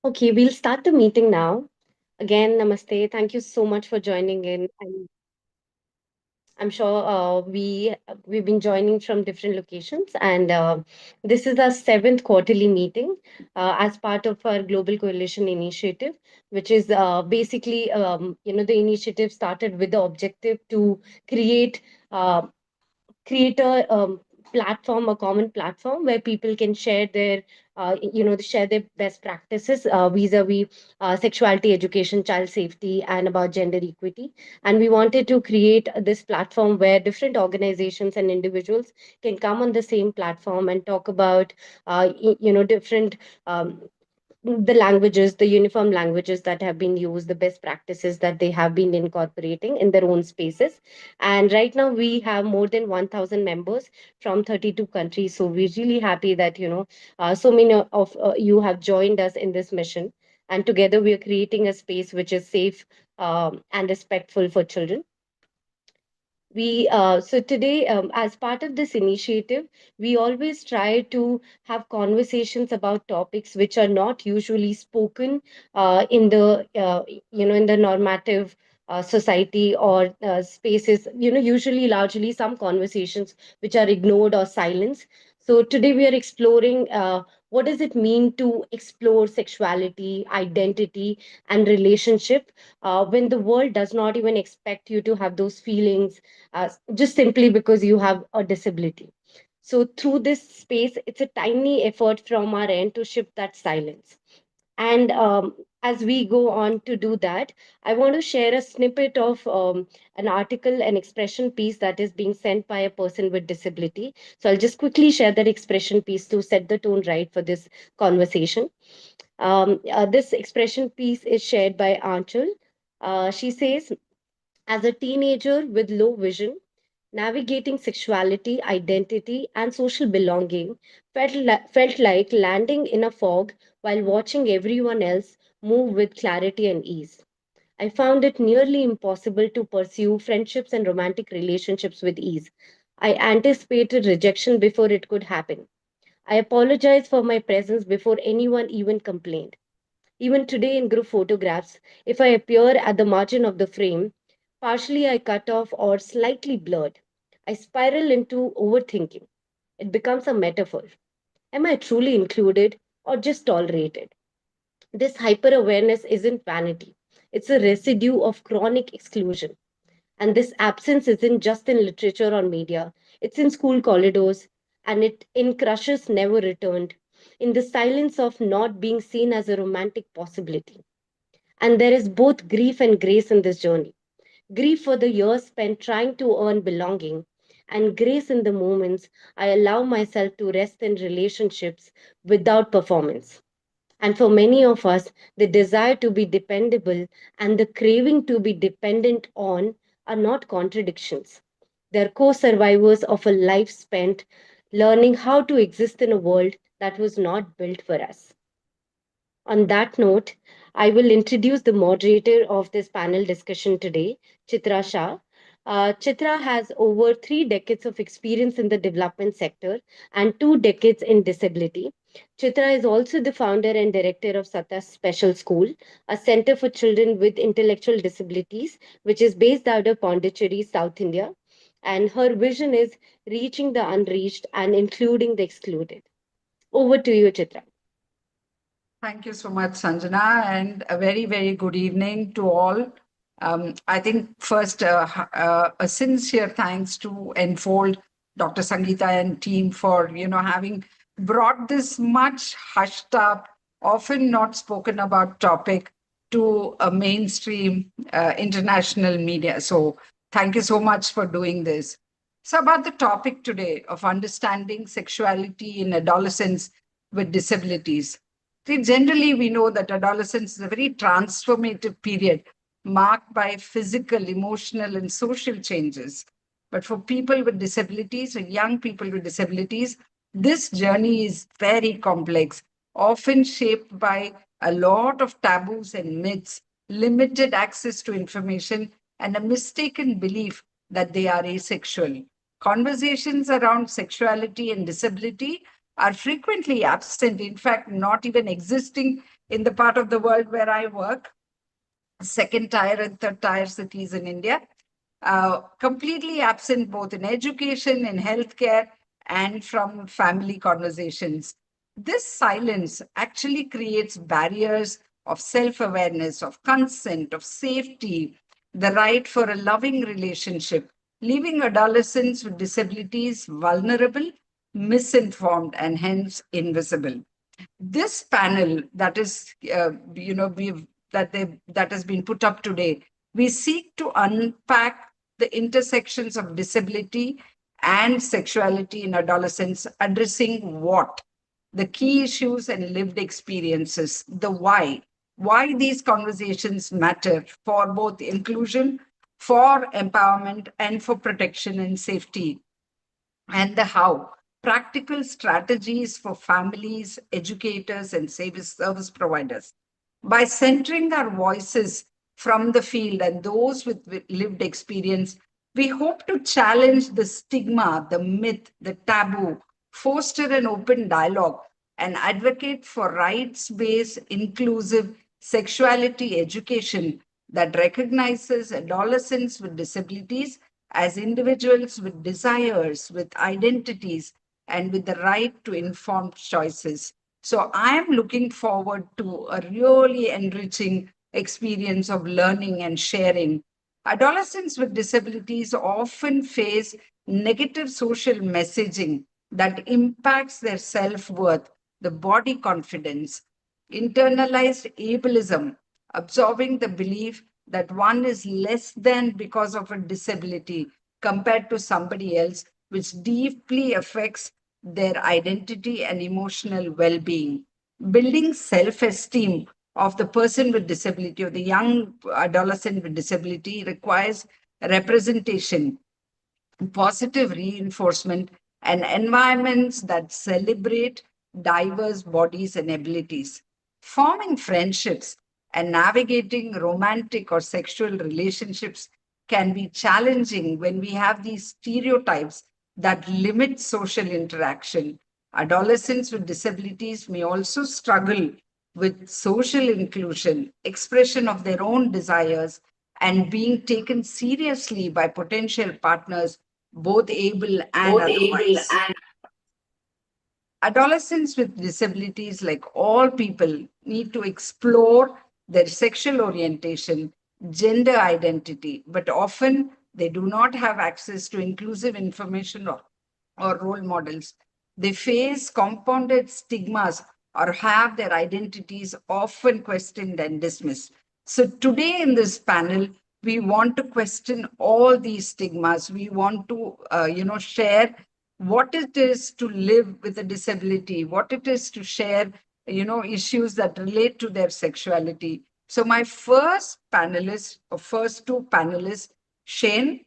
Okay, we'll start the meeting now. Again, namaste. Thank you so much for joining in. I'm sure we've been joining from different locations, and this is our seventh quarterly meeting as part of our Global Coalition initiative, which is basically the initiative started with the objective to create uh, create a platform, a common platform where people can share their share their best practices vis-a-vis sexuality education, child safety, and about gender equity. And we wanted to create this platform where different organizations and individuals can come on the same platform and talk about different um, the languages, the uniform languages that have been used, the best practices that they have been incorporating in their own spaces. And right now we have more than 1,000 members from 32 countries. So we're really happy that, so many of you have joined us in this mission. And together we are creating a space which is safe and respectful for children. So today, as part of this initiative, we always try to have conversations about topics which are not usually spoken in the in the normative society or spaces. Usually largely some conversations which are ignored or silenced. So today we are exploring what does it mean to explore sexuality, identity, and relationship when the world does not even expect you to have those feelings just simply because you have a disability. So, through this space, it's a tiny effort from our end to shift that silence. And as we go on to do that, I want to share a snippet of an article, an expression piece that is being sent by a person with disability. So, I'll just quickly share that expression piece to set the tone right for this conversation. This expression piece is shared by Anchal. She says, as a teenager with low vision, navigating sexuality, identity, and social belonging felt like landing in a fog while watching everyone else move with clarity and ease. I found it nearly impossible to pursue friendships and romantic relationships with ease. I anticipated rejection before it could happen. I apologized for my presence before anyone even complained. Even today in group photographs, if I appear at the margin of the frame, partially I cut off or slightly blurred, I spiral into overthinking. It becomes a metaphor. Am I truly included or just tolerated? This hyper awareness isn't vanity, it's a residue of chronic exclusion. And this absence isn't just in literature or media, it's in school corridors, and it in crushes never returned, in the silence of not being seen as a romantic possibility. And there is both grief and grace in this journey. Grief for the years spent trying to earn belonging, and grace in the moments I allow myself to rest in relationships without performance. And for many of us, the desire to be dependable and the craving to be dependent on are not contradictions. They're co survivors of a life spent learning how to exist in a world that was not built for us. On that note, I will introduce the moderator of this panel discussion today, Chitra Shah. Chitra has over 3 decades of experience in the development sector and 2 decades in disability. Chitra is also the founder and director of Sata Special School, a center for children with intellectual disabilities, which is based out of Pondicherry, South India. And her vision is reaching the unreached and including the excluded. Over to you, Chitra. Thank you so much, Sanjana, and a very, very good evening to all. I think first, a sincere thanks to Enfold, Dr. Sangeeta and team for having brought this much hushed up, often not spoken about topic to a mainstream international media. So thank you so much for doing this. So about the topic today of understanding sexuality in adolescents with disabilities. See, generally, we know that adolescence is a very transformative period marked by physical, emotional, and social changes. But for people with disabilities, or young people with disabilities, this journey is very complex, often shaped by a lot of taboos and myths, limited access to information, and a mistaken belief that they are asexual. Conversations around sexuality and disability are frequently absent, in fact, not even existing in the part of the world where I work, second tier and third tier cities in India, completely absent both in education, in healthcare, and from family conversations. This silence actually creates barriers of self awareness, of consent, of safety, the right for a loving relationship, leaving adolescents with disabilities vulnerable, misinformed, and hence invisible. This panel that is we've that has been put up today, we seek to unpack the intersections of disability and sexuality in adolescence, addressing what the key issues and lived experiences, the why these conversations matter for both inclusion, for empowerment, and for protection and safety, and the how practical strategies for families, educators, and service providers. By centering our voices from the field and those with lived experience, we hope to challenge the stigma, the myth, the taboo, foster an open dialogue, and advocate for rights based, inclusive sexuality education that recognizes adolescents with disabilities as individuals with desires, with identities, and with the right to informed choices. So I am looking forward to a really enriching experience of learning and sharing. Adolescents with disabilities often face negative social messaging that impacts their self worth, the body confidence, internalized ableism, absorbing the belief that one is less than because of a disability compared to somebody else, which deeply affects their identity and emotional well being. Building self esteem of the person with disability or the young adolescent with disability requires representation, positive reinforcement, and environments that celebrate diverse bodies and abilities. Forming friendships and navigating romantic or sexual relationships can be challenging when we have these stereotypes that limit social interaction. Adolescents with disabilities may also struggle with social inclusion, expression of their own desires, and being taken seriously by potential partners, both able and both able otherwise. and Adolescents with disabilities, like all people, need to explore their sexual orientation, gender identity, but often they do not have access to inclusive information or role models. They face compounded stigmas or have their identities often questioned and dismissed. So, today in this panel, we want to question all these stigmas. We want to, share what it is to live with a disability, what it is to share, issues that relate to their sexuality. So, my first panelist, or first two panelists, Shane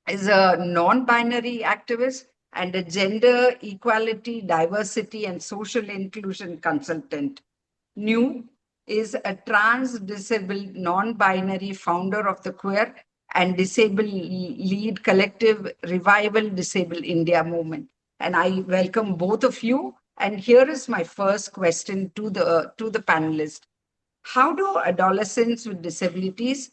is a non binary activist and a gender equality, diversity, and social inclusion consultant. Nu is a trans disabled non binary founder of the queer and disabled lead collective Revival Disabled India movement. And I welcome both of you. And here is my first question to the panelists. How do adolescents with disabilities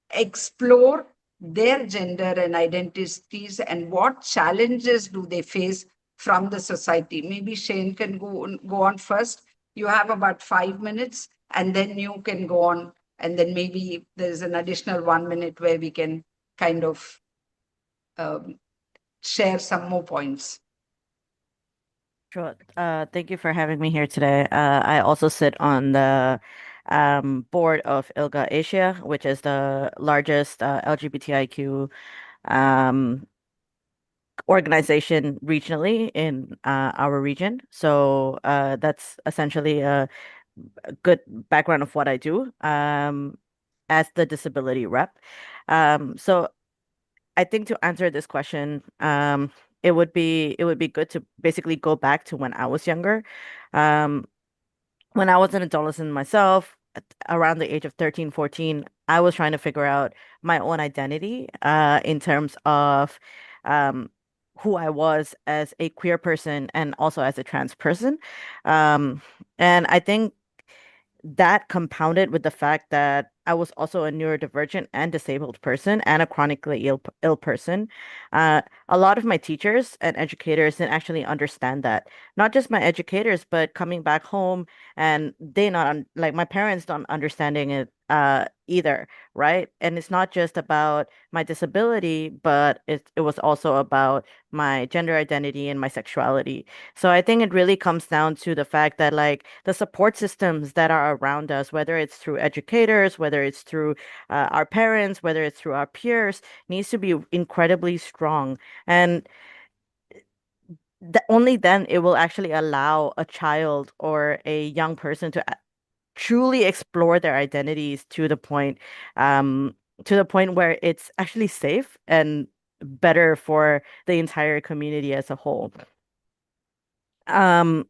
explore their gender and identities, and what challenges do they face from the society? Maybe Shane can go on first. You have about 5 minutes, and then you can go on, and then maybe there's an additional 1 minute where we can kind of um, share some more points. Sure. Thank you for having me here today. I also sit on the board of ILGA Asia, which is the largest LGBTIQ um, organization regionally in our region. So that's essentially a good background of what I do as the disability rep. So I think to answer this question, it would be good to basically go back to when I was younger. Um, when I was an adolescent myself, around the age of 13, 14, I was trying to figure out my own identity in terms of um, who I was as a queer person and also as a trans person. Um, and I think that compounded with the fact that I was also a neurodivergent and disabled person and a chronically ill person. A lot of my teachers and educators didn't actually understand that. Not just my educators, but coming back home and they not like my parents not understanding it either, right? And it's not just about my disability, but it was also about my gender identity and my sexuality. So I think it really comes down to the fact that like the support systems that are around us, whether it's through educators, whether it's through our parents, whether it's through our peers, needs to be incredibly strong. And only then it will actually allow a child or a young person to truly explore their identities um, to the point where it's actually safe and better for the entire community as a whole. Um,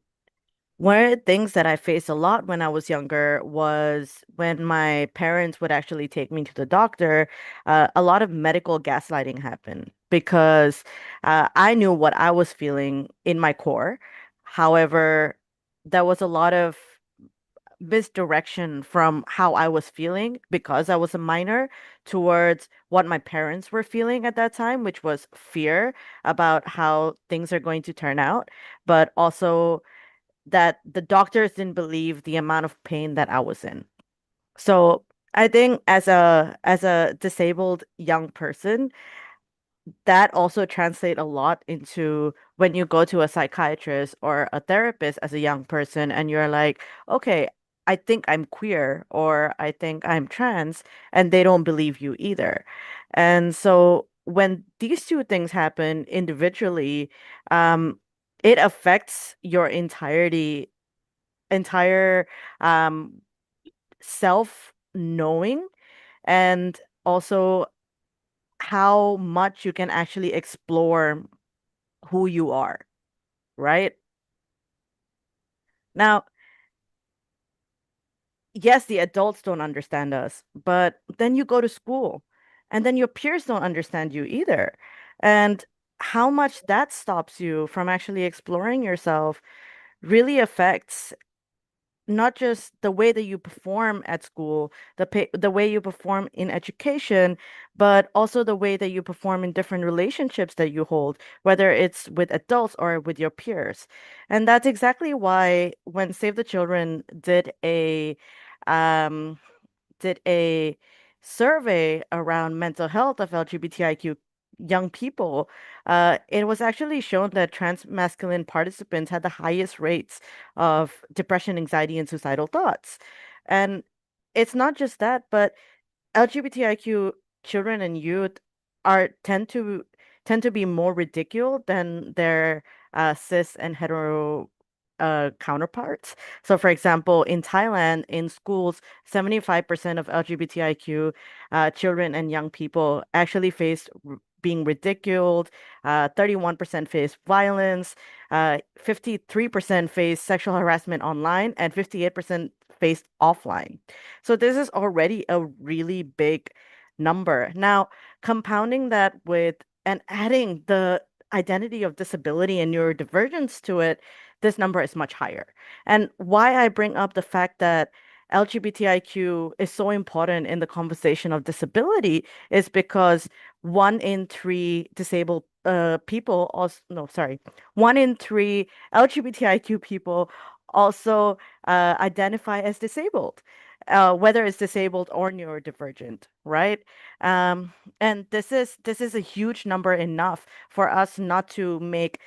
One of the things that I faced a lot when I was younger was when my parents would actually take me to the doctor, a lot of medical gaslighting happened because I knew what I was feeling in my core. However, there was a lot of misdirection from how I was feeling because I was a minor towards what my parents were feeling at that time, which was fear about how things are going to turn out, but also that the doctors didn't believe the amount of pain that I was in. So I think as a disabled young person, that also translate a lot into when you go to a psychiatrist or a therapist as a young person and you're like, okay, I think I'm queer or I think I'm trans, and they don't believe you either. And so when these two things happen individually, um, it affects your entire um self knowing and also how much you can actually explore who you are, right? Now, yes, the adults don't understand us, but then you go to school and then your peers don't understand you either. And how much that stops you from actually exploring yourself really affects not just the way that you perform at school, the way you perform in education, but also the way that you perform in different relationships that you hold, whether it's with adults or with your peers. And that's exactly why when Save the Children um, did a survey around mental health of LGBTIQ young people, it was actually shown that trans masculine participants had the highest rates of depression, anxiety, and suicidal thoughts. And it's not just that, but LGBTIQ children and youth are tend to be more ridiculed than their cis and hetero counterparts. So, for example, in Thailand, in schools, 75% of LGBTIQ children and young people actually face being ridiculed, 31% face violence, 53% face sexual harassment online, and 58% face offline. So this is already a really big number. Now, compounding that with and adding the identity of disability and neurodivergence to it, this number is much higher. And why I bring up the fact that LGBTIQ is so important in the conversation of disability is because 1 in 3 disabled people also, no, sorry, 1 in 3 LGBTIQ people also identify as disabled, whether it's disabled or neurodivergent, right? Um, and this is a huge number enough for us not to make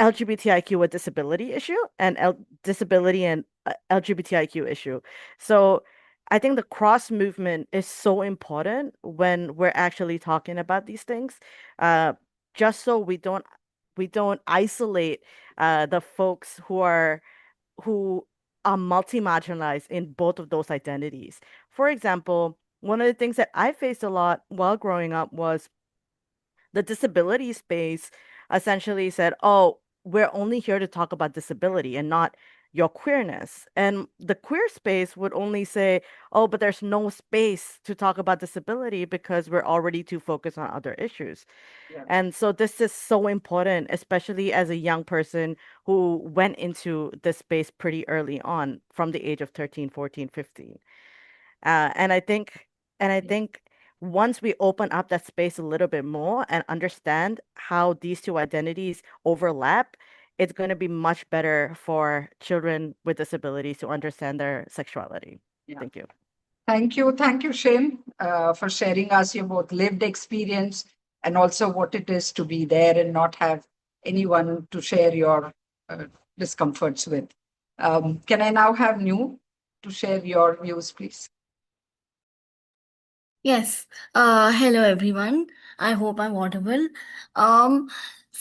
LGBTIQ a disability issue and disability and LGBTIQ issue. So I think the cross movement is so important when we're actually talking about these things, uh, just so we don't isolate the folks who are multi-marginalized in both of those identities. For example, one of the things that I faced a lot while growing up was the disability space essentially said, "Oh, we're only here to talk about disability and not your queerness. And the queer space would only say, oh, but there's no space to talk about disability because we're already too focused on other issues. Yeah. And so this is so important, especially as a young person who went into this space pretty early on from the age of 13, 14, 15. And I think once we open up that space a little bit more and understand how these two identities overlap, it's going to be much better for children with disabilities to understand their sexuality. Yeah. Thank you. Thank you, Shane, for sharing us your both lived experience and also what it is to be there and not have anyone to share your uh, discomforts with. Can I now have Nu to share your views, please? Yes. Hello everyone. I hope I'm audible. Um,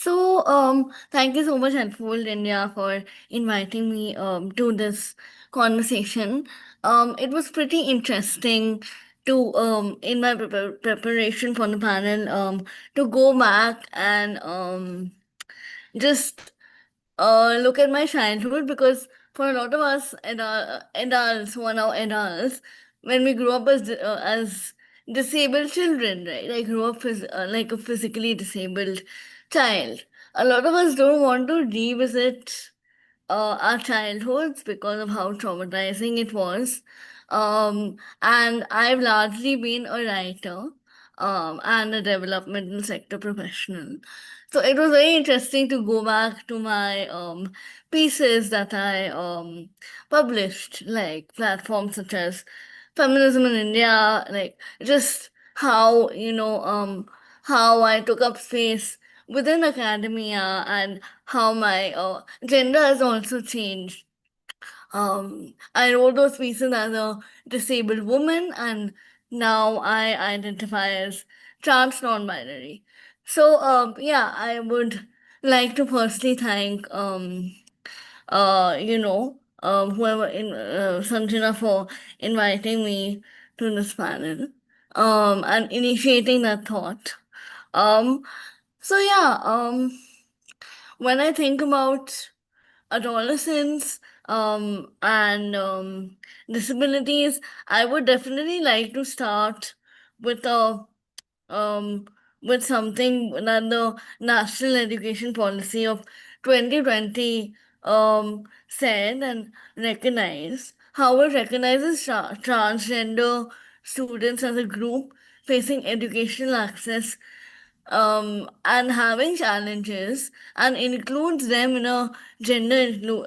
Thank you so much, Unfold India, for inviting me to this conversation. It was pretty interesting to in my preparation for the panel to go back and just look at my childhood, because for a lot of us adults who are now adults, when we grew up as disabled children, right? I grew up like a physically disabled child. A lot of us don't want to revisit our childhoods because of how traumatizing it was. And I've largely been a writer and a developmental sector professional. So it was very interesting to go back to my pieces that I published, like platforms such as Feminism in India, like just how, how I took up space within academia and how my gender has also changed. I wrote those pieces as a disabled woman, and now I identify as trans non-binary. So, yeah, I would like to personally thank, whoever in Sanjana for inviting me to this panel, and initiating that thought. Um, when I think about adolescents and disabilities, I would definitely like to start with a um, with something that the National Education Policy of 2020 said and recognized. How it recognizes transgender students as a group facing educational access and having challenges, and includes them in a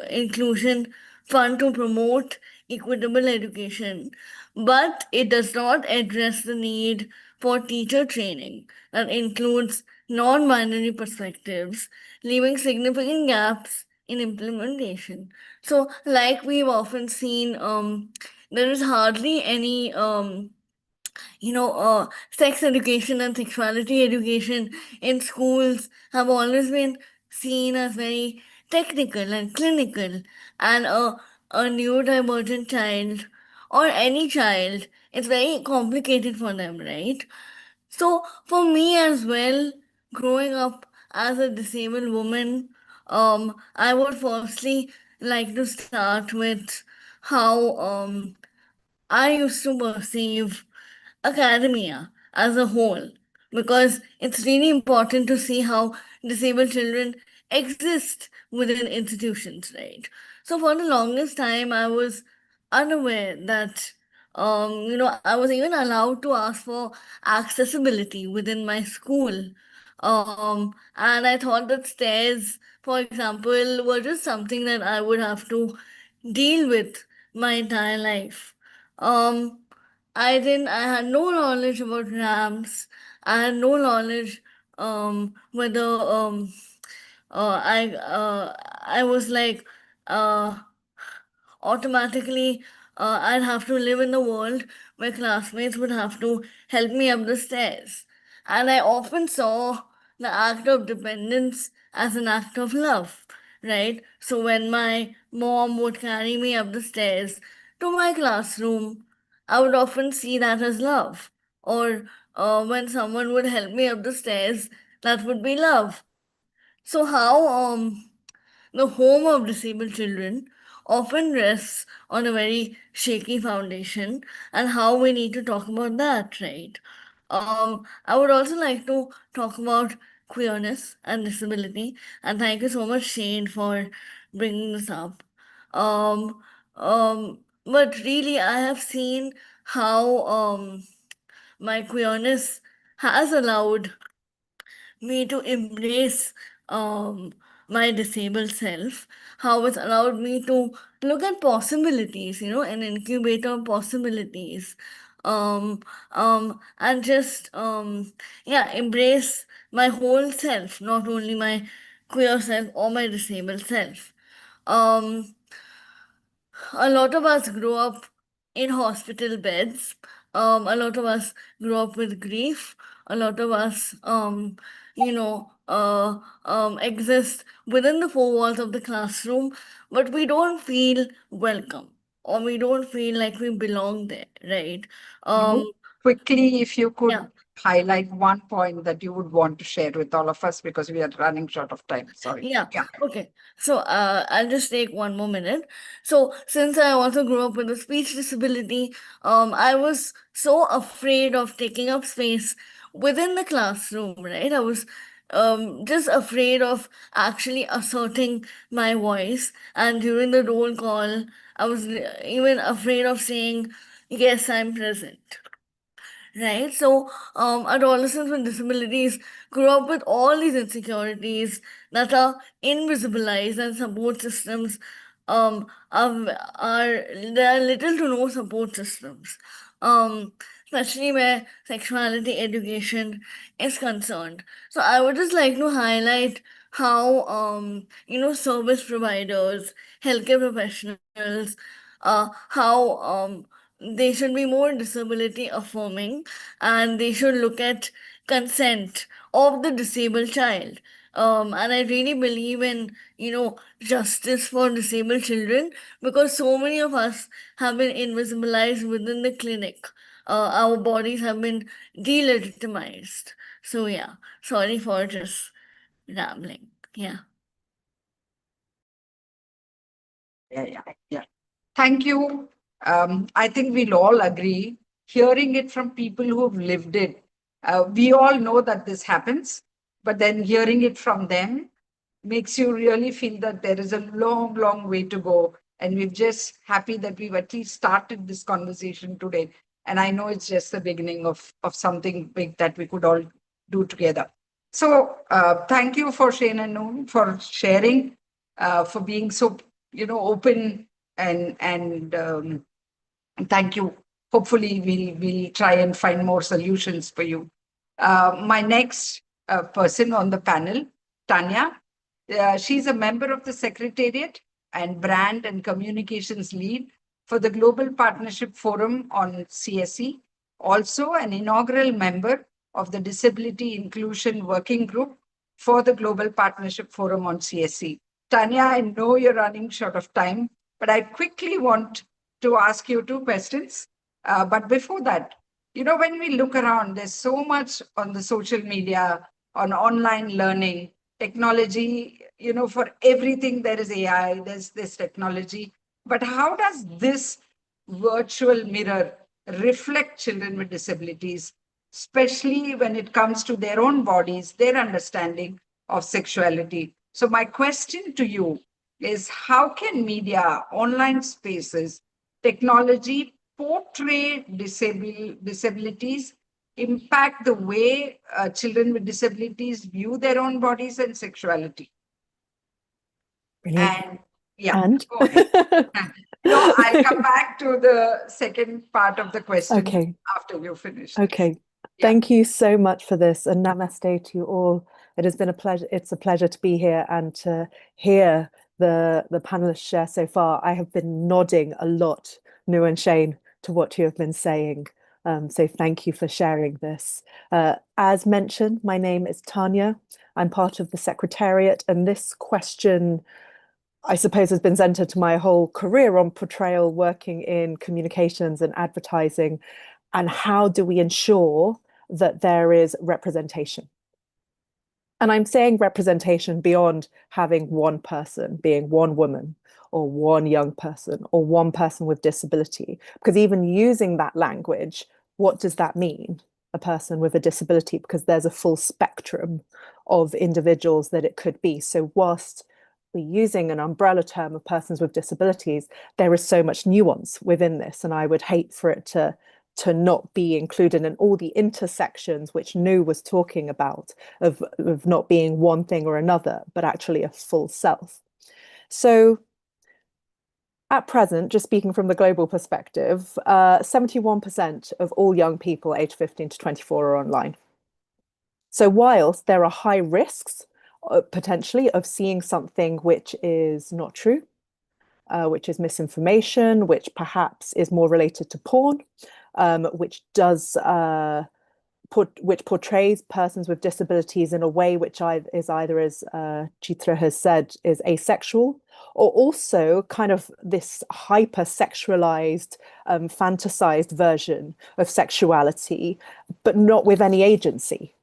inclusion fund to promote equitable education. But it does not address the need for teacher training that includes non binary perspectives, leaving significant gaps in implementation. So, like we've often seen, there is hardly any sex education and sexuality education in schools have always been seen as very technical and clinical, and a neurodivergent child or any child, it's very complicated for them, right? So for me as well, growing up as a disabled woman, I would firstly like to start with how I used to perceive academia as a whole, because it's really important to see how disabled children exist within institutions, right? So for the longest time, I was unaware that I was even allowed to ask for accessibility within my school. And I thought that stairs, for example, were just something that I would have to deal with my entire life. Um, I had no knowledge about ramps. I had no knowledge whether I was like uh automatically I'd have to live in a world where classmates would have to help me up the stairs. And I often saw the act of dependence as an act of love, right? So when my mom would carry me up the stairs to my classroom, I would often see that as love. Or when someone would help me up the stairs, that would be love. So how the home of disabled children often rests on a very shaky foundation, and how we need to talk about that, right? I would also like to talk about queerness and disability, and thank you so much, Shane, for bringing this up. Um, but really, I have seen how my queerness has allowed me to embrace um, my disabled self, how it's allowed me to look at possibilities, and incubator possibilities, um, and just, yeah, embrace my whole self, not only my queer self or my disabled self. Um, a lot of us grow up in hospital beds. A lot of us grow up with grief. A lot of us, exist within the four walls of the classroom, but we don't feel welcome, or we don't feel like we belong there, right? No, Um, quickly, if you yeah. could highlight one point that you would want to share with all of us, because we are running short of time. Sorry. Yeah, Yeah. okay. So I'll just take one more minute. So since I also grew up with a speech disability, I was so afraid of taking up space within the classroom, right? I was just afraid of actually asserting my voice. And during the roll call, I was even afraid of saying, yes, I'm present. Right. So, adolescents with disabilities grow up with all these insecurities that are invisibilized, and support systems are there are little to no support systems, especially where sexuality education is concerned. So, I would just like to highlight how service providers, healthcare professionals, how they should be more disability affirming, and they should look at consent of the disabled child. And I really believe in, justice for disabled children, because so many of us have been invisibilized within the clinic. Our bodies have been delegitimized. So, yeah, sorry for just rambling. Yeah. Yeah. Thank you. I think we'll all agree, hearing it from people who've lived it. We all know that this happens, but then hearing it from them makes you really feel that there is a long, long way to go. And we're just happy that we've at least started this conversation today. And I know it's just the beginning of something big that we could all do together. So thank you for Shane and Noon for sharing, for being so, open, and thank you. Hopefully we'll try and find more solutions for you. My next person on the panel, Tania. She's a member of the Secretariat and Brand and Communications Lead for the Global Partnership Forum on CSE, also an inaugural member of the Disability Inclusion Working Group for the Global Partnership Forum on CSE. Tania, I know you're running short of time, but I quickly want to ask you two questions. But before that, when we look around, there's so much on the social media, on online learning, technology, for everything there is AI, there's this technology. But how does this virtual mirror reflect children with disabilities, especially when it comes to their own bodies, their understanding of sexuality? So my question to you is, how can media, online spaces, technology portray disabilities, impact the way children with disabilities view their own bodies and sexuality? Brilliant. And yeah, And go ahead. No, I'll come back to the second part of the question okay, after you finish. okay. Yeah. Thank you so much for this, and namaste to you all. It has been a pleasure. It's a pleasure to be here and to hear the panelists share so far. I have been nodding a lot, Nu and Shane, to what you have been saying. So thank you for sharing this. As mentioned, my name is Tania. I'm part of the Secretariat, and this question, I suppose, has been centered to my whole career on portrayal, working in communications and advertising, and how do we ensure that there is representation? And I'm saying representation beyond having one person, being one woman or one young person or one person with disability, because even using that language, what does that mean? A person with a disability, because there's a full spectrum of individuals that it could be. So whilst we're using an umbrella term of persons with disabilities, there is so much nuance within this, and I would hate for it to not be included in all the intersections which Nu was talking about of not being one thing or another, but actually a full self. So at present, just speaking from the global perspective, 71% of all young people aged 15 to 24 are online. So whilst there are high risks potentially of seeing something which is not true, which is misinformation, which perhaps is more related to porn, which does which portrays persons with disabilities in a way which is either, as Chitra has said, is asexual, or also kind of this hyper-sexualized, fantasized version of sexuality, but not with any agency.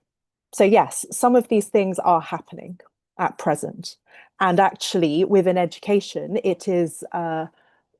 So yes, some of these things are happening at present. And actually, within education, it is our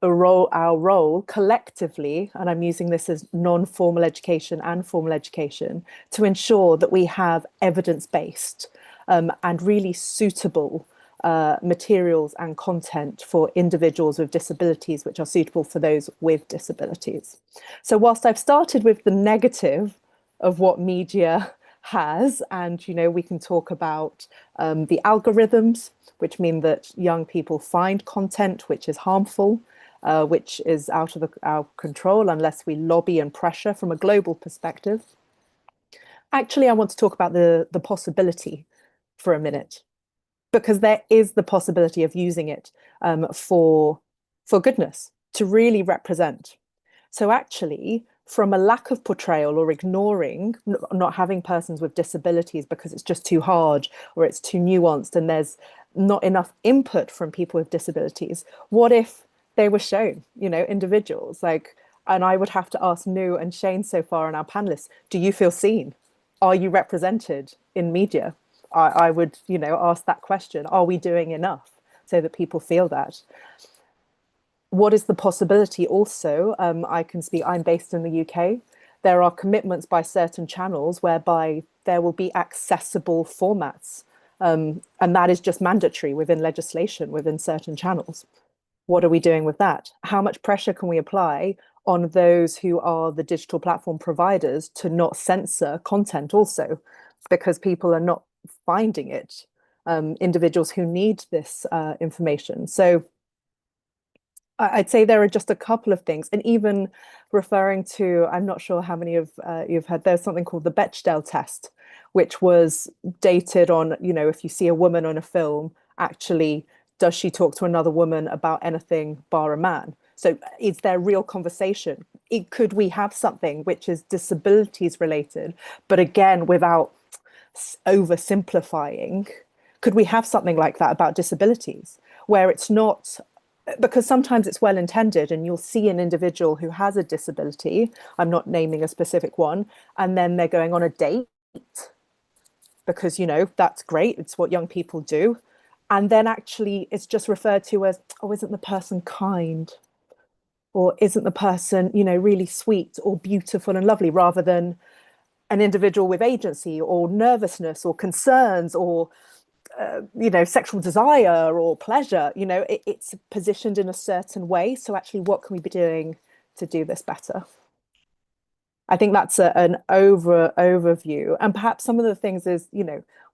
role collectively, and I'm using this as non-formal education and formal education, to ensure that we have evidence-based and really suitable materials and content for individuals with disabilities, which are suitable for those with disabilities. So whilst I've started with the negative of what media has, and we can talk about the algorithms, which mean that young people find content which is harmful, which is out of our control unless we lobby and pressure from a global perspective. Actually, I want to talk about the possibility for a minute, because there is the possibility of using it for goodness, to really represent. So actually, from a lack of portrayal or ignoring, not having persons with disabilities because it's just too hard or it's too nuanced and there's not enough input from people with disabilities, what if they were shown, individuals like, and I would have to ask Nu and Shane so far and our panelists, do you feel seen? Are you represented in media? I would, ask that question. Are we doing enough so that people feel that? What is the possibility also? I can speak, I'm based in the UK. There are commitments by certain channels whereby there will be accessible formats. And that is just mandatory within legislation, within certain channels. What are we doing with that? How much pressure can we apply on those who are the digital platform providers to not censor content also? Because people are not finding it, individuals who need this information. So I'd say there are just a couple of things, and even referring to, I'm not sure how many of you've heard, there's something called the Bechdel test, which was dated on, if you see a woman on a film, actually, does she talk to another woman about anything bar a man? So is there real conversation? Could we have something which is disabilities related, but again, without oversimplifying, could we have something like that about disabilities, where it's not, because sometimes it's well intended and you'll see an individual who has a disability, I'm not naming a specific one, and then they're going on a date because, that's great, it's what young people do. And then actually it's just referred to as, oh, isn't the person kind? Or isn't the person, really sweet or beautiful and lovely, rather than an individual with agency or nervousness or concerns or sexual desire or pleasure. It's positioned in a certain way. So actually, what can we be doing to do this better? I think that's an overview. And perhaps some of the things is,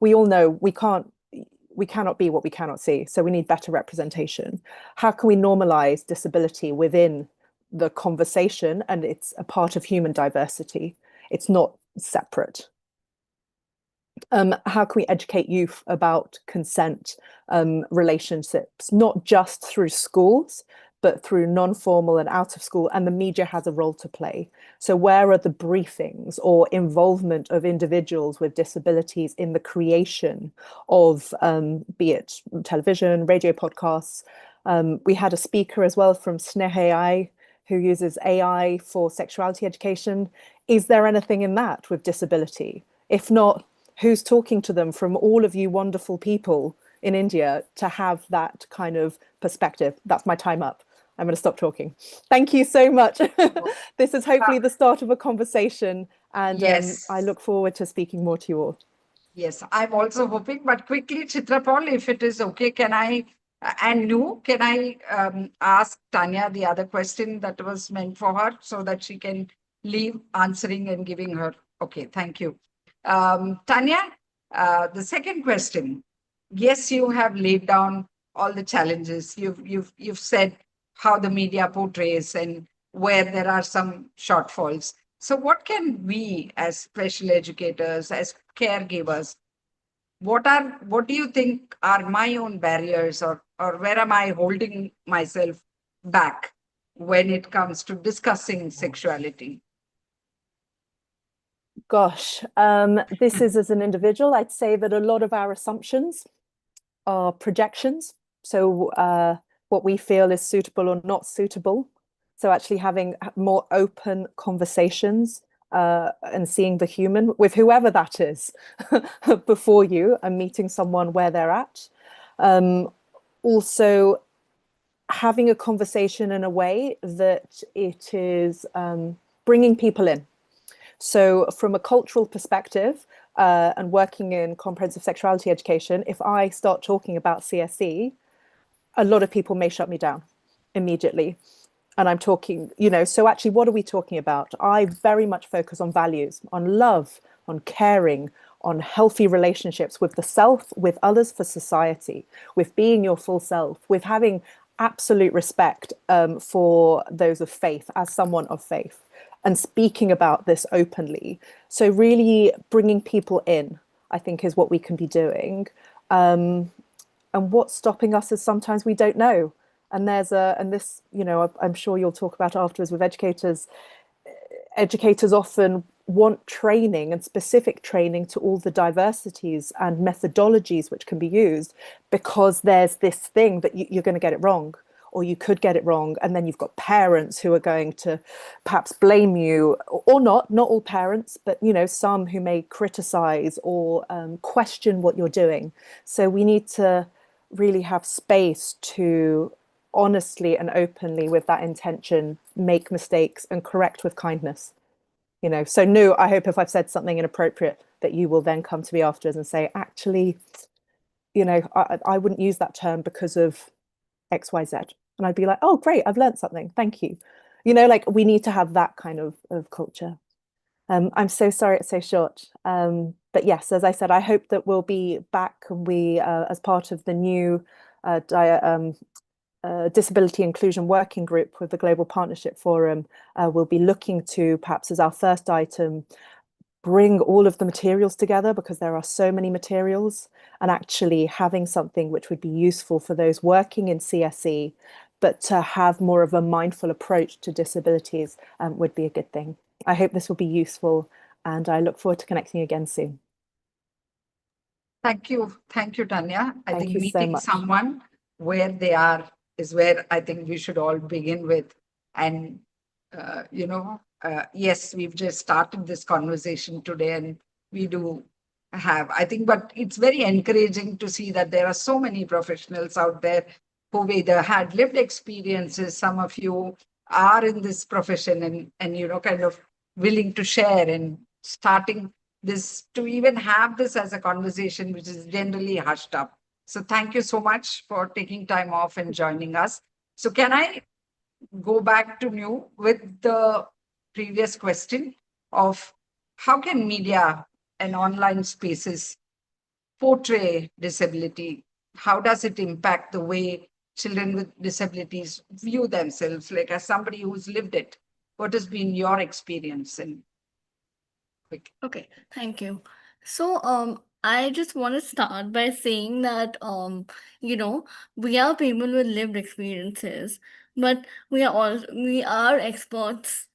we all know we cannot be what we cannot see. So we need better representation. How can we normalize disability within the conversation? And it's a part of human diversity. It's not separate. How can we educate youth about consent, relationships, not just through schools, but through non-formal and out of school, and the media has a role to play. So where are the briefings or involvement of individuals with disabilities in the creation of, be it television, radio podcasts? We had a speaker as well from Sneh AI who uses AI for sexuality education. Is there anything in that with disability? If not, who's talking to them from all of you wonderful people in India to have that kind of perspective. That's my time up. I'm going to stop talking. Thank you so much. This is hopefully the start of a conversation, and Yes. I look forward to speaking more to you all. Yes, I'm also hoping, but quickly, Chitra Paul, if it is okay, can I, and Nu, can I ask Tania the other question that was meant for her so that she can leave answering and giving her? Okay, thank you. Tania, the second question. Yes, you have laid down all the challenges. You've said how the media portrays and where there are some shortfalls. So what can we as special educators, as caregivers, what do you think are my own barriers, or where am I holding myself back when it comes to discussing sexuality? Gosh, this is as an individual, I'd say that a lot of our assumptions are projections. So what we feel is suitable or not suitable. So actually having more open conversations and seeing the human with whoever that is before you and meeting someone where they're at. Also having a conversation in a way that it is bringing people in. So from a cultural perspective and working in comprehensive sexuality education, if I start talking about CSE, a lot of people may shut me down immediately. And I'm talking, so actually, what are we talking about? I very much focus on values, on love, on caring, on healthy relationships with the self, with others, for society, with being your full self, with having absolute respect for those of faith as someone of faith, and speaking about this openly. So really bringing people in, I think, is what we can be doing. And what's stopping us is sometimes we don't know. And this, I'm sure you'll talk about afterwards with educators. Educators often want training and specific training to all the diversities and methodologies which can be used, because there's this thing that you're going to get it wrong, or you could get it wrong. And then you've got parents who are going to perhaps blame you, or not all parents, but some who may criticize or question what you're doing. So we need to really have space to honestly and openly, with that intention, make mistakes and correct with kindness. So Nu, I hope if I've said something inappropriate that you will then come to me afterwards and say, actually, I wouldn't use that term because of XYZ. And I'd be like, oh, great, I've learned something. Thank you. Like we need to have that kind of culture. I'm so sorry it's so short. But yes, as I said, I hope that we'll be back, and we, as part of the new Disability Inclusion Working Group with the Global Partnership Forum, will be looking to, perhaps as our first item, bring all of the materials together, because there are so many materials, and actually having something which would be useful for those working in CSE, but to have more of a mindful approach to disabilities would be a good thing. I hope this will be useful, and I look forward to connecting again soon. Thank you, Tania. I Thank think you so meeting much. someone where they are is where I think we should all begin with. And yes, we've just started this conversation today, and we do have, I think, but it's very encouraging to see that there are so many professionals out there who've either had lived experiences. Some of you are in this profession and kind of willing to share and starting this, to even have this as a conversation, which is generally hushed up. So thank you so much for taking time off and joining us. So can I go back to Nu with the previous question of how can media and online spaces portray disability? How does it impact the way children with disabilities view themselves? Like, as somebody who's lived it, what has been your experience? And quick. Okay, thank you. So, I just want to start by saying that, we are people with lived experiences, but we are experts,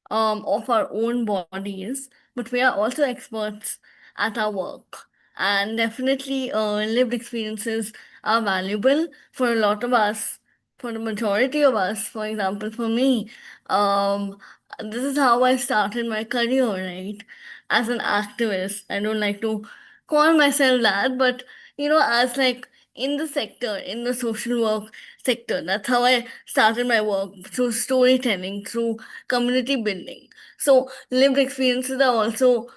of our own bodies, but we are also experts at our work. And definitely, lived experiences are valuable for a lot of us, for the majority of us. For example, for me, um, this is how I started my career, right? As an activist. I don't like to call myself that, but as like in the sector, in the social work sector, that's how I started my work, through storytelling, through community building. So lived experiences are also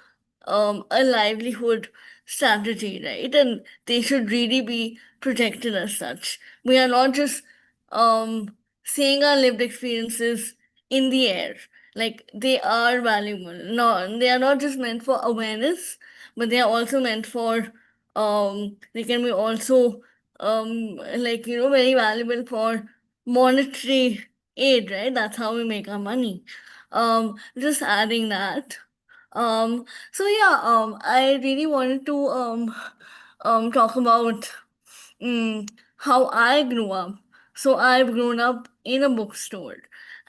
a livelihood strategy, right? And they should really be protected as such. We are not just um, saying our lived experiences in the air. Like, they are valuable. No, they are not just meant for awareness, but they are also meant for they can be also very valuable for monetary aid, right? That's how we make our money. Just adding that. So yeah, I really wanted to talk about how I grew up. So I've grown up in a bookstore,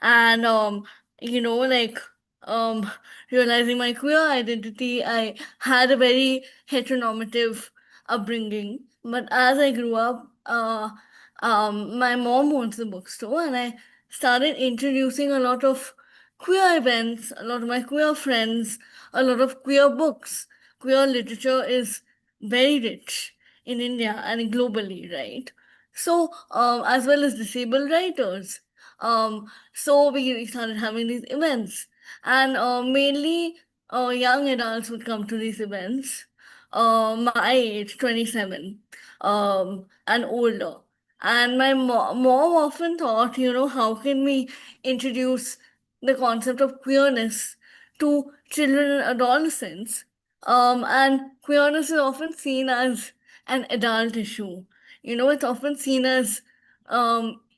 and like um, realizing my queer identity, I had a very heteronormative upbringing. But as I grew up, my mom owns the bookstore, and I started introducing a lot of queer events, a lot of my queer friends, a lot of queer books. Queer literature is very rich in India and globally, right? So, as well as disabled writers. So we started having these events, and mainly young adults would come to these events. My age, 27, and older. And my mom often thought, how can we introduce the concept of queerness to children and adolescents? And queerness is often seen as an adult issue. It's often seen as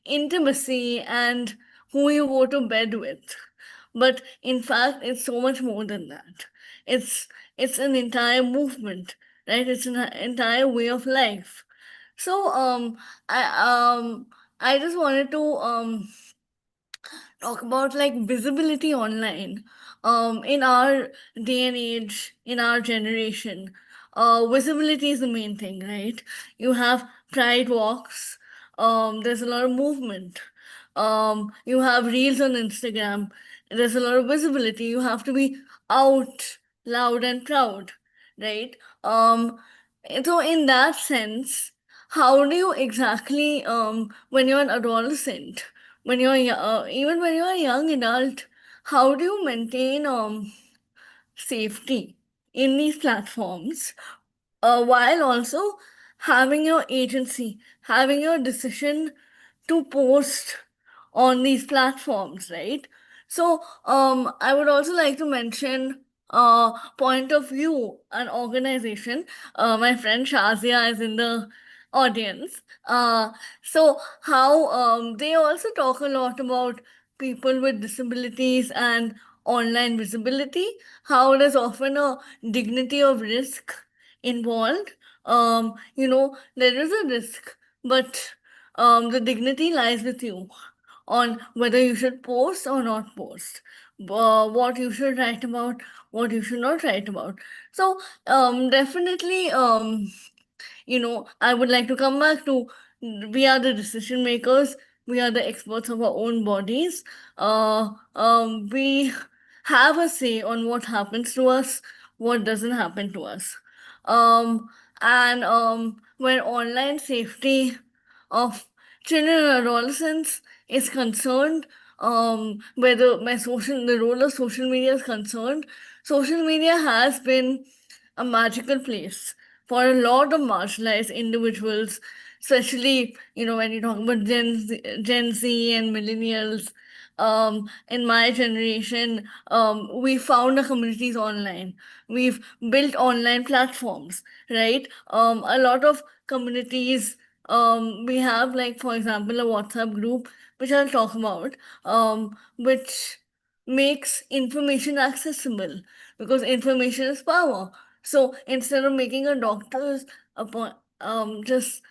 intimacy and who you go to bed with. But in fact, it's so much more than that. It's it's an entire movement, right? It's an entire way of life. So I just wanted to talk about like visibility online. In our day and age, in our generation, visibility is the main thing, right? You have pride walks. There's a lot of movement. You have reels on Instagram. There's a lot of visibility. You have to be out loud and proud, right? So in that sense, how do you exactly, when you're an adolescent, when even when you're a young adult, how do you maintain safety in these platforms, while also having your agency, having your decision to post on these platforms, right? So, I would also like to mention point of view and organization. My friend Shazia is in the audience. So how they also talk a lot about people with disabilities and online visibility, how there's often a dignity of risk involved. There is a risk, but the dignity lies with you on whether you should post or not post, what you should write about, what you should not write about. So definitely, I would like to come back to, we are the decision makers, we are the experts of our own bodies. We have a say on what happens to us, what doesn't happen to us. And Where online safety of children and adolescents is concerned, whether the role of social media is concerned, social media has been a magical place for a lot of marginalized individuals, especially, when you talk about Gen Z and millennials. In my generation, we found our communities online. We've built online platforms, right? A lot of communities, we have, like, for example, a WhatsApp group, which I'll talk about, which makes information accessible, because information is power. So instead of making a doctor's appointment, just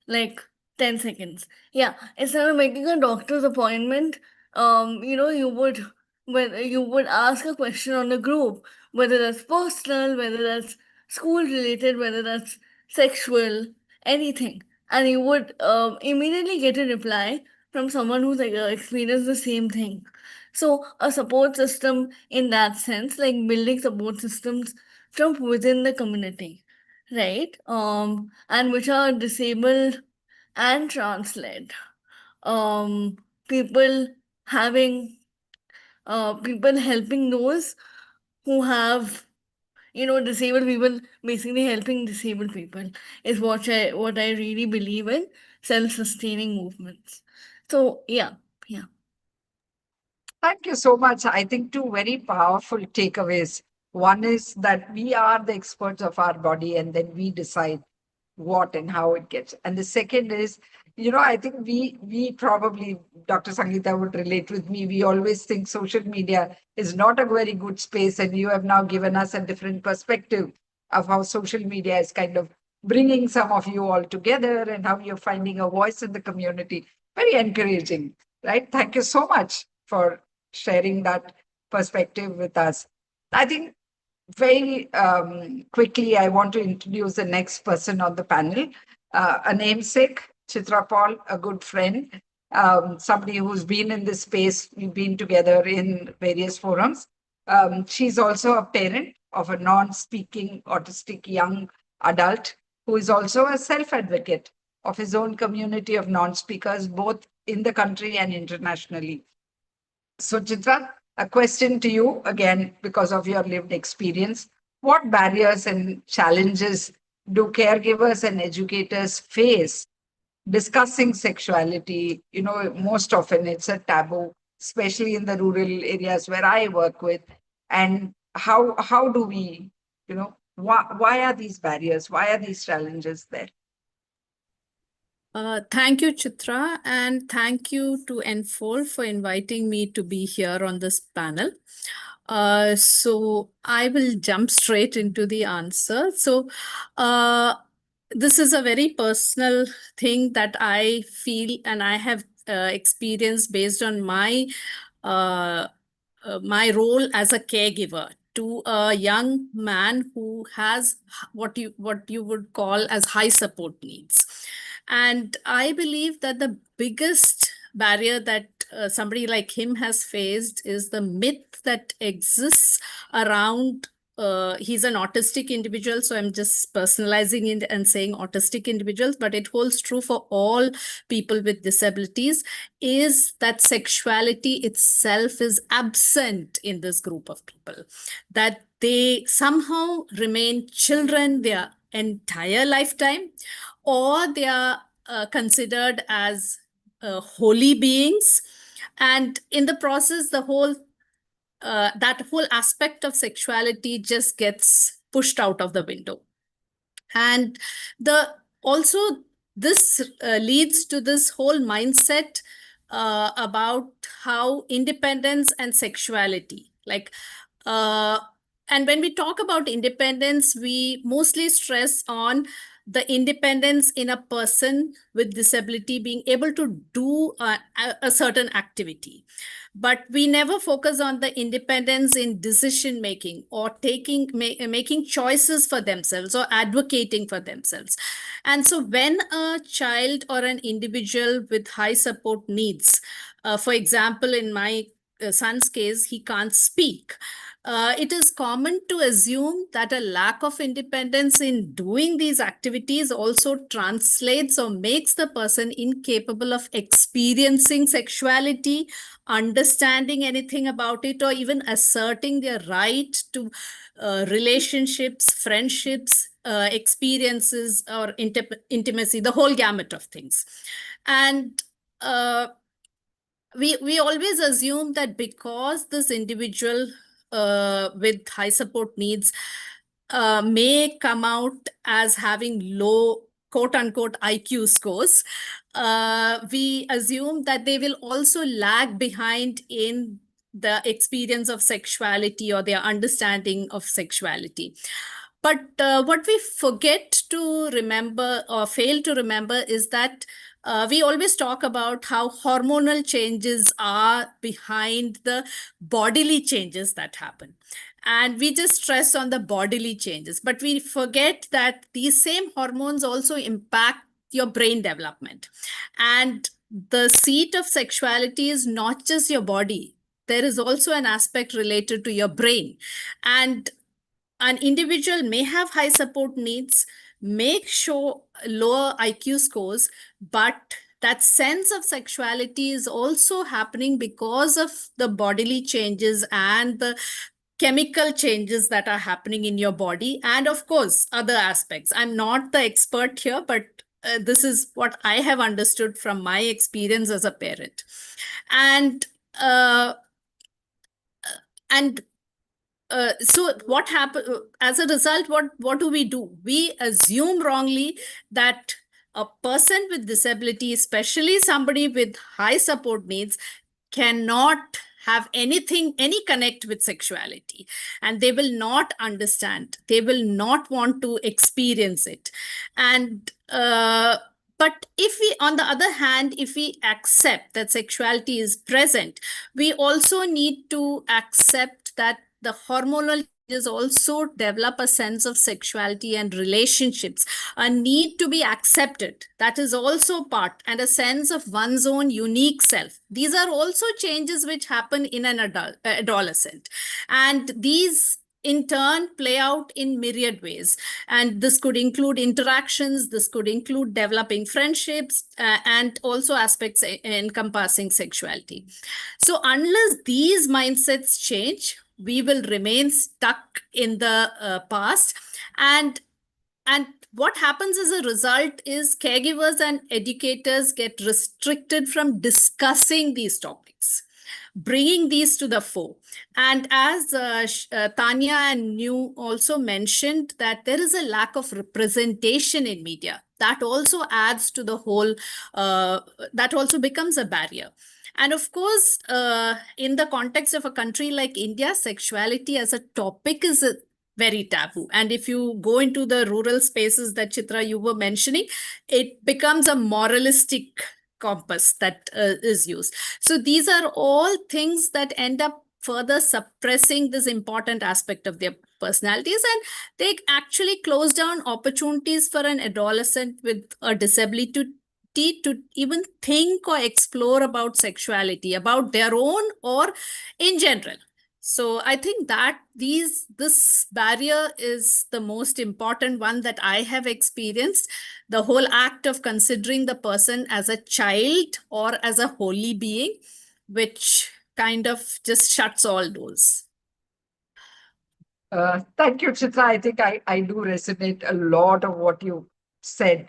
like 10 seconds. Yeah, instead of making a doctor's appointment, you would ask a question on the group, whether that's personal, whether that's school related, whether that's sexual, anything. And you would immediately get a reply from someone who's like experienced the same thing. So a support system in that sense, like building support systems from within the community, right? And which are disabled and trans-led. People having, people helping those who have, disabled people, basically helping disabled people is what I really believe in, self-sustaining movements. So yeah. Thank you so much. I think two very powerful takeaways. One is that we are the experts of our body and then we decide what and how it gets. And the second is, I think we probably, Dr. Sangeeta would relate with me. We always think social media is not a very good space, and you have now given us a different perspective of how social media is kind of bringing some of you all together and how you're finding a voice in the community. Very encouraging, right? Thank you so much for sharing that perspective with us. I think very quickly, I want to introduce the next person on the panel, a namesake, Chitra Paul, a good friend, somebody who's been in this space. We've been together in various forums. She's also a parent of a non-speaking autistic young adult who is also a self-advocate of his own community of non-speakers, both in the country and internationally. So, Chitra, a question to you again because of your lived experience. What barriers and challenges do caregivers and educators face discussing sexuality? Most often it's a taboo, especially in the rural areas where I work with. And how do we, why are these barriers? Why are these challenges there? Thank you, Chitra, and thank you to Enfold for inviting me to be here on this panel. So I will jump straight into the answer. So this is a very personal thing that I feel and I have experienced based on my role as a caregiver to a young man who has what you would call as high support needs. And I believe that the biggest barrier that somebody like him has faced is the myth that exists around he's an autistic individual, so I'm just personalizing it and saying autistic individuals, but it holds true for all people with disabilities, is that sexuality itself is absent in this group of people, that they somehow remain children their entire lifetime, or they are considered as holy beings. And in the process, that whole aspect of sexuality just gets pushed out of the window. And the also this leads to this whole mindset about how independence and sexuality, and when we talk about independence, we mostly stress on the independence in a person with disability being able to do a certain activity. But we never focus on the independence in decision making or making choices for themselves or advocating for themselves. And so when a child or an individual with high support needs, for example, in my son's case, he can't speak. It is common to assume that a lack of independence in doing these activities also translates or makes the person incapable of experiencing sexuality, understanding anything about it, or even asserting their right to relationships, friendships, experiences, or intimacy, the whole gamut of things. And we always assume that because this individual with high support needs may come out as having low quote unquote IQ scores, we assume that they will also lag behind in the experience of sexuality or their understanding of sexuality. But what we forget to remember or fail to remember is that we always talk about how hormonal changes are behind the bodily changes that happen. And we just stress on the bodily changes, but we forget that these same hormones also impact your brain development. And the seat of sexuality is not just your body. There is also an aspect related to your brain. And an individual may have high support needs, may show lower IQ scores, but that sense of sexuality is also happening because of the bodily changes and the chemical changes that are happening in your body, and of course other aspects. I'm not the expert here, but this is what I have understood from my experience as a parent. And uh, and so what happen as a result, what do? We assume wrongly that a person with disability, especially somebody with high support needs, cannot have any connect with sexuality, and they will not understand, they will not want to experience it. And but if we, on the other hand, if we accept that sexuality is present, we also need to accept that the hormonal changes also develop a sense of sexuality and relationships, a need to be accepted. That is also part, and a sense of one's own unique self. These are also changes which happen in an adolescent. And these in turn play out in myriad ways. And this could include interactions, this could include developing friendships, and also aspects encompassing sexuality. So unless these mindsets change, we will remain stuck in the past. And what happens as a result is caregivers and educators get restricted from discussing these topics, bringing these to the fore. And as Tania and Nu also mentioned, that there is a lack of representation in media. That also adds to the whole, that also becomes a barrier. And of course, in the context of a country like India, sexuality as a topic is very taboo. And if you go into the rural spaces that Chitra, you were mentioning, it becomes a moralistic compass that is used. So these are all things that end up further suppressing this important aspect of their personalities, and they actually close down opportunities for an adolescent with a disability to even think or explore about sexuality, about their own or in general. So I think that this barrier is the most important one that I have experienced. The whole act of considering the person as a child or as a holy being, which kind of just shuts all doors. Thank you, Chitra. I think I do resonate a lot of what you said.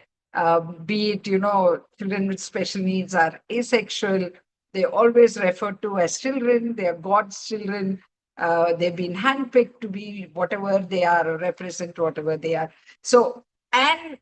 Be it, children with special needs are asexual. They always referred to as children. They are God's children. They've been handpicked to be whatever they are or represent whatever they are. So, and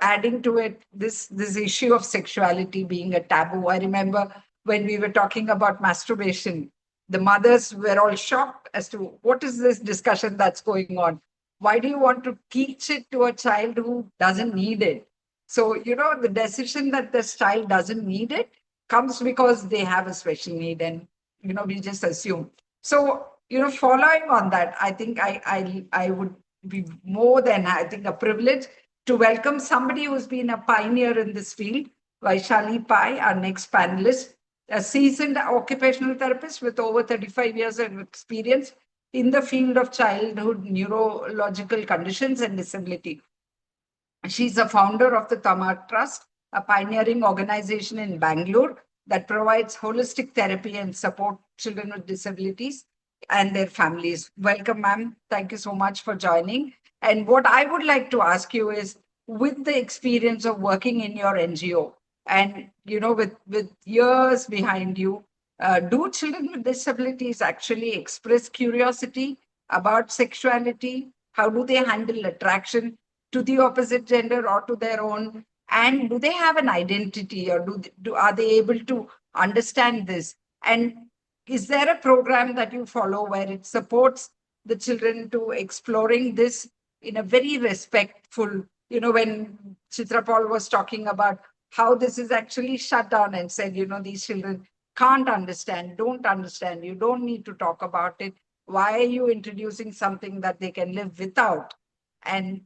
adding to it, this issue of sexuality being a taboo. I remember when we were talking about masturbation, the mothers were all shocked as to what is this discussion that's going on? Why do you want to teach it to a child who doesn't need it? So, the decision that this child doesn't need it comes because they have a special need, and, we just assume. So, following on that, I think I would be more than, I think, a privilege to welcome somebody who's been a pioneer in this field, Vaishali Pai, our next panelist, a seasoned occupational therapist with over 35 years of experience in the field of childhood neurological conditions and disability. She's a founder of the Tamar Trust, a pioneering organization in Bangalore that provides holistic therapy and support children with disabilities and their families. Welcome, ma'am. Thank you so much for joining. And what I would like to ask you is, with the experience of working in your NGO, and with years behind you, do children with disabilities actually express curiosity about sexuality? How do they handle attraction to the opposite gender or to their own? And do they have an identity, or are they able to understand this? And is there a program that you follow where it supports the children to exploring this in a very respectful, when Chitra Paul was talking about how this is actually shut down and said, these children can't understand, don't understand, you don't need to talk about it. Why are you introducing something that they can live without? And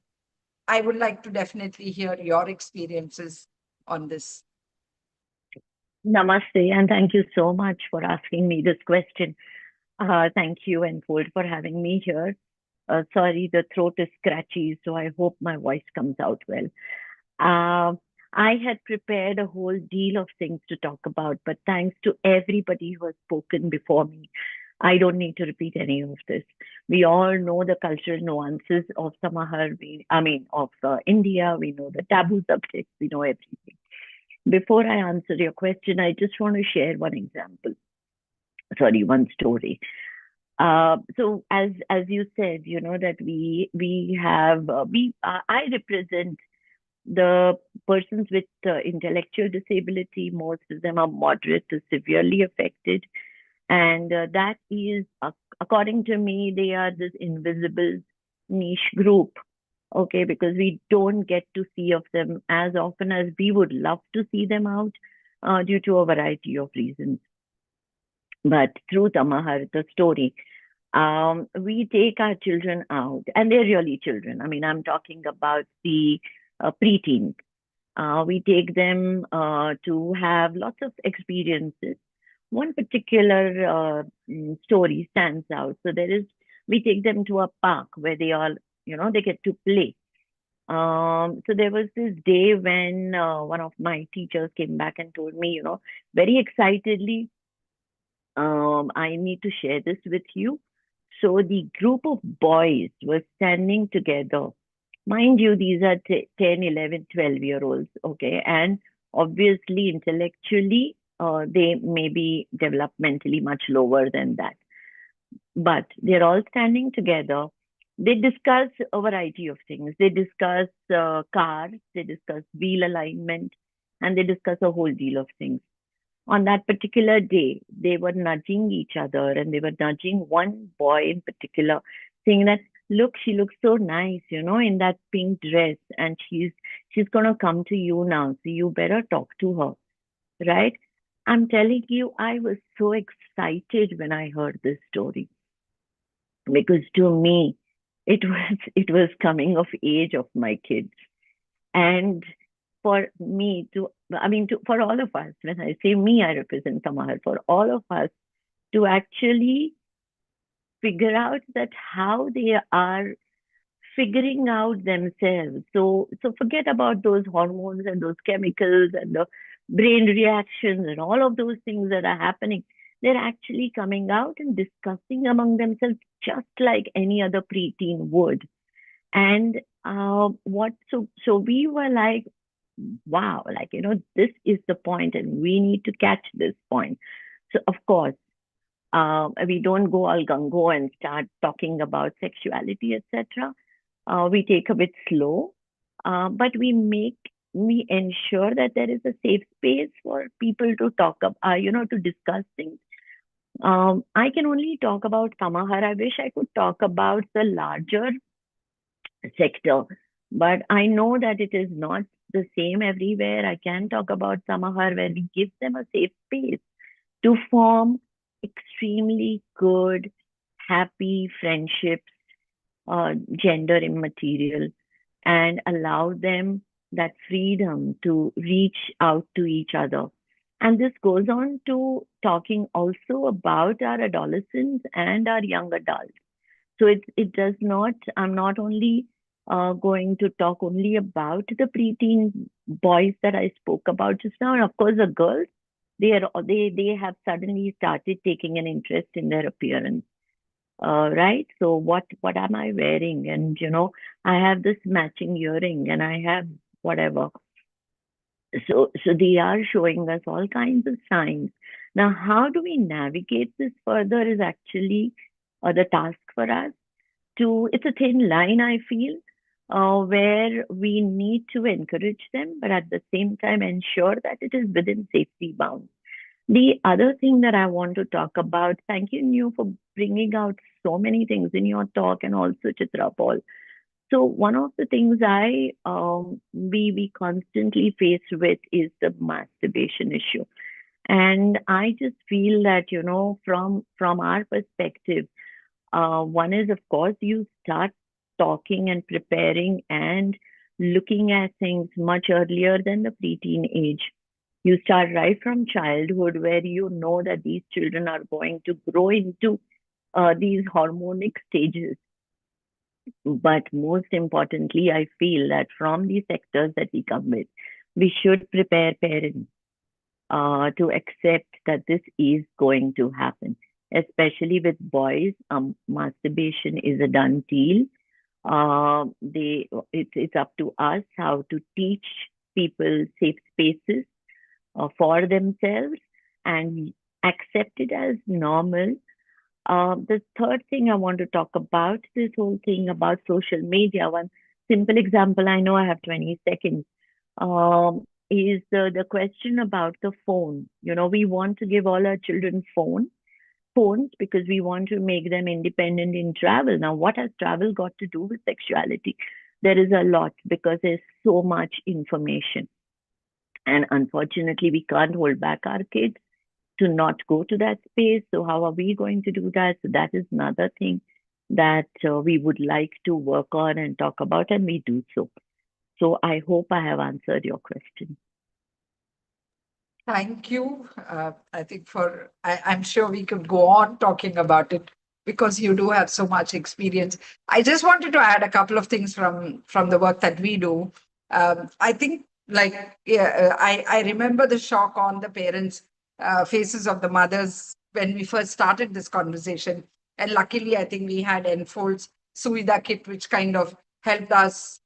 I would like to definitely hear your experiences on this. Namaste, and thank you so much for asking me this question. Thank you, Enfold, for having me here. Sorry, the throat is scratchy, so I hope my voice comes out well. I had prepared a whole deal of things to talk about, but thanks to everybody who has spoken before me, I don't need to repeat any of this. We all know the cultural nuances of Samahar, of India. We know the taboo subjects. We know everything. Before I answer your question, I just want to share one example. Sorry, one story. So as you said, that we have I represent the persons with intellectual disability. Most of them are moderate to severely affected, and that is, according to me, they are this invisible niche group. Okay, because we don't get to see of them as often as we would love to see them out, due to a variety of reasons. But through Tamahar, the story, we take our children out, and they're really children. I mean, I'm talking about the preteens. We take them to have lots of experiences. One particular story stands out. So we take them to a park where they all, they get to play. So there was this day when one of my teachers came back and told me, very excitedly, I need to share this with you. So the group of boys were standing together. Mind you, these are 10, 11, 12-year-olds, okay? And obviously, intellectually, they may be developmentally much lower than that. But they're all standing together. They discuss a variety of things. They discuss cars, they discuss wheel alignment, and they discuss a whole deal of things. On that particular day, they were nudging each other, and they were nudging one boy in particular, saying that, look, she looks so nice, in that pink dress, and she's gonna come to you now, so you better talk to her, right? I'm telling you, I was so excited when I heard this story, because to me, it was coming of age of my kids. And for me for all of us, when I say me, I represent Samahar, for all of us to actually figure out that how they are figuring out themselves. So forget about those hormones and those chemicals and the brain reactions and all of those things that are happening. They're actually coming out and discussing among themselves just like any other preteen would. And so we were like, wow, this is the point, and we need to catch this point. So of course, we don't go all gung-ho and start talking about sexuality, etc. We take a bit slow, but we ensure that there is a safe space for people to talk about, to discuss things. I can only talk about Samahar. I wish I could talk about the larger sector, but I know that it is not the same everywhere. I can talk about Samahar, where we give them a safe space to form extremely good, happy friendships, gender immaterial, and allow them that freedom to reach out to each other. And this goes on to talking also about our adolescents and our young adults. So it does not, I'm not only going to talk only about the preteen boys that I spoke about just now. And of course, the girls, they have suddenly started taking an interest in their appearance. Right? So what am I wearing? And I have this matching earring, and I have whatever. So they are showing us all kinds of signs. Now, how do we navigate this further is actually the task for us. It's a thin line, I feel, where we need to encourage them, but at the same time ensure that it is within safety bounds. The other thing that I want to talk about, thank you, Nu, for bringing out so many things in your talk, and also Chitra Paul. So one of the things we constantly face with is the masturbation issue. And I just feel that, from our perspective, one is, of course, you start talking and preparing and looking at things much earlier than the preteen age. You start right from childhood, where you know that these children are going to grow into these hormonic stages. But most importantly, I feel that from the sectors that we come with, we should prepare parents to accept that this is going to happen. Especially with boys, masturbation is a done deal. It's up to us how to teach people safe spaces for themselves and accept it as normal. The third thing I want to talk about this whole thing about social media. One simple example, I know I have 20 seconds, is the question about the phone. You know, we want to give all our children phones because we want to make them independent in travel. Now, what has travel got to do with sexuality? There is a lot because there's so much information. And unfortunately, we can't hold back our kids to not go to that space. So, how are we going to do that? So, that is another thing that we would like to work on and talk about, and we do so. So, I hope I have answered your question. Thank you. I think I'm sure we could go on talking about it because you do have so much experience. I just wanted to add a couple of things from the work that we do. I think, I remember the shock on the parents' faces of the mothers when we first started this conversation. And luckily, I think we had Enfold's Suvidha Kit, which kind of helped us,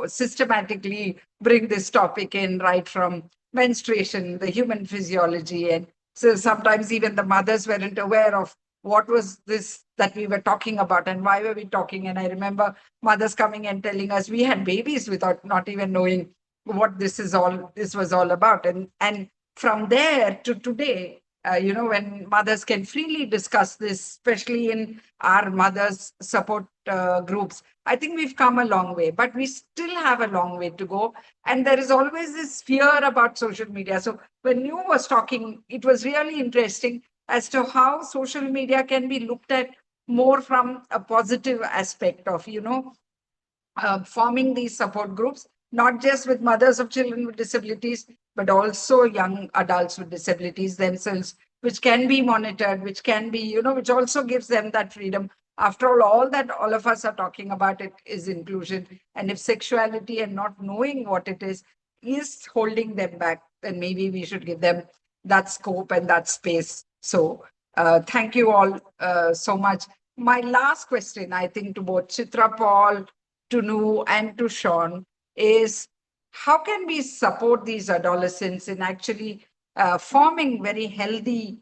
systematically bring this topic in right from menstruation, the human physiology. And so sometimes even the mothers weren't aware of what was this that we were talking about and why were we talking. And I remember mothers coming and telling us we had babies without not even knowing what this was all about. And from there to today, when mothers can freely discuss this, especially in our mothers support groups, I think we've come a long way, but we still have a long way to go. And there is always this fear about social media. So when Nu was talking, it was really interesting as to how social media can be looked at more from a positive aspect of, forming these support groups, not just with mothers of children with disabilities, but also young adults with disabilities themselves, which can be monitored, which can be, which also gives them that freedom. After all that all of us are talking about it is inclusion. And if sexuality and not knowing what it is holding them back, then maybe we should give them that scope and that space. So thank you all so much. My last question, I think, to both Chitra Paul, to Nu, and to Sean is how can we support these adolescents in actually forming very healthy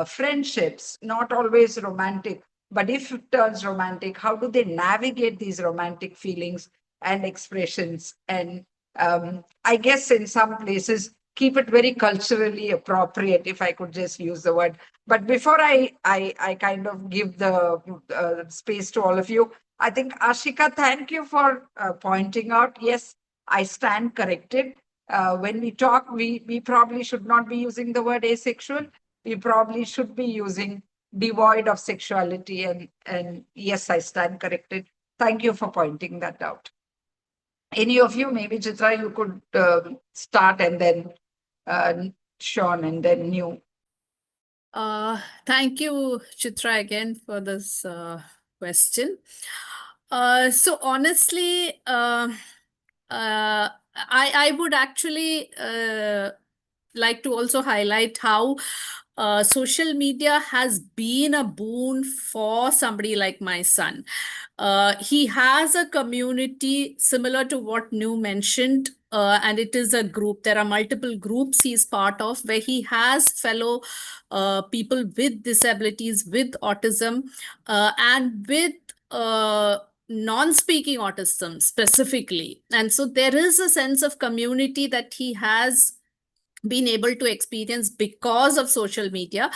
friendships, not always romantic, but if it turns romantic, how do they navigate these romantic feelings and expressions? And I guess in some places, keep it very culturally appropriate, if I could just use the word. But before I kind of give the space to all of you, I think, Ashika, thank you for pointing out. Yes, I stand corrected. When we talk, we probably should not be using the word asexual. We probably should be using devoid of sexuality. And yes, I stand corrected. Thank you for pointing that out. Any of you, maybe Chitra, you could start, and then Sean, and then Nu. Thank you, Chitra, again for this question. So honestly, I would actually like to also highlight how social media has been a boon for somebody like my son. He has a community similar to what Nu mentioned, and it is a group. There are multiple groups he's part of where he has fellow people with disabilities, with autism, and with non-speaking autism specifically. And so there is a sense of community that he has been able to experience because of social media.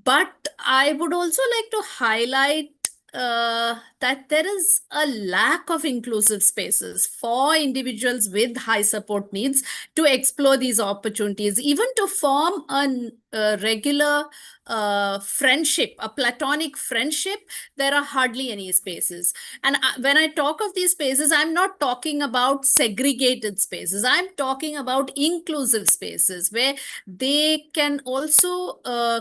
But I would also like to highlight that there is a lack of inclusive spaces for individuals with high support needs to explore these opportunities, even to form a regular friendship, a platonic friendship. There are hardly any spaces. And when I talk of these spaces, I'm not talking about segregated spaces. I'm talking about inclusive spaces where they can also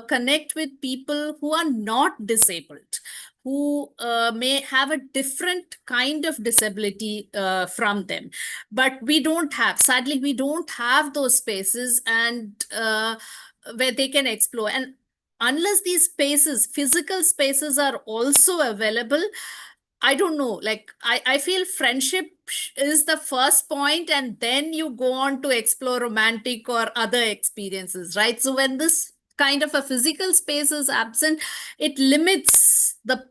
connect with people who are not disabled, who may have a different kind of disability from them. But sadly, we don't have those spaces and where they can explore. And unless these spaces, physical spaces, are also available, I don't know. Like, I feel friendship is the first point, and then you go on to explore romantic or other experiences, right? So when this kind of a physical space is absent, it limits the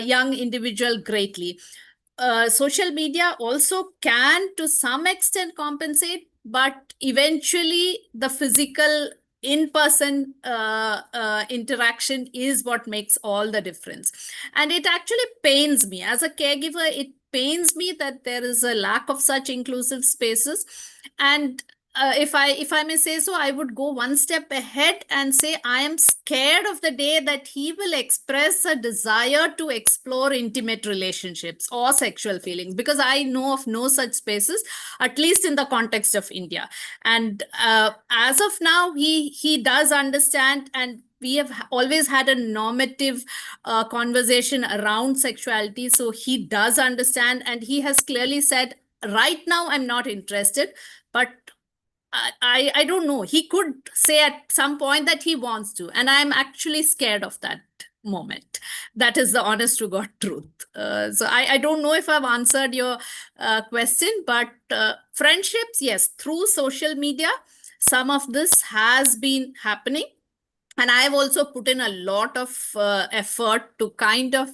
young individual greatly. Social media also can, to some extent, compensate, but eventually the physical in-person interaction is what makes all the difference. And it actually pains me as a caregiver. It pains me that there is a lack of such inclusive spaces. And if I may say so, I would go one step ahead and say I am scared of the day that he will express a desire to explore intimate relationships or sexual feelings, because I know of no such spaces, at least in the context of India. And as of now, he does understand, and we have always had a normative conversation around sexuality. So he does understand, and he has clearly said, right now, I'm not interested. But I don't know. He could say at some point that he wants to, and I'm actually scared of that moment. That is the honest to God truth. So I don't know if I've answered your question, but friendships, yes, through social media, some of this has been happening. And I've also put in a lot of effort to kind of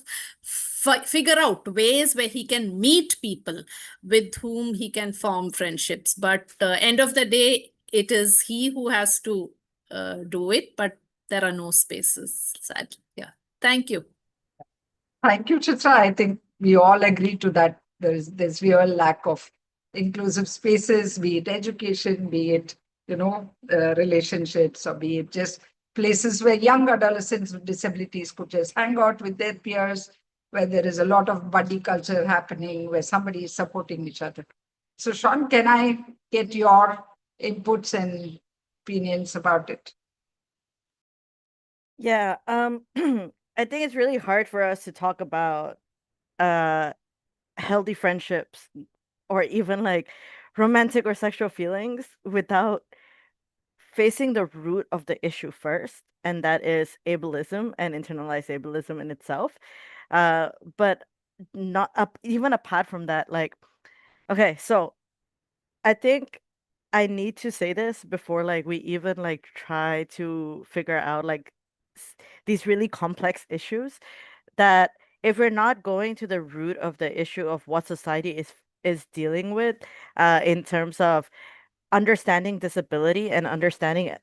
figure out ways where he can meet people with whom he can form friendships. But end of the day, it is he who has to do it, but there are no spaces, sadly. Yeah. Thank you. Thank you, Chitra. I think we all agree to that. There's real lack of inclusive spaces, be it education, be it relationships, or be it just places where young adolescents with disabilities could just hang out with their peers, where there is a lot of buddy culture happening, where somebody is supporting each other. So, Sean, can I get your inputs and opinions about it? Yeah, I think it's really hard for us to talk about uh healthy friendships or even like romantic or sexual feelings without facing the root of the issue first, and that is ableism and internalized ableism in itself. But not up even apart from that, like, okay, so I think I need to say this before like we even like try to figure out like these really complex issues, that if we're not going to the root of the issue of what society is dealing with in terms of understanding disability and understanding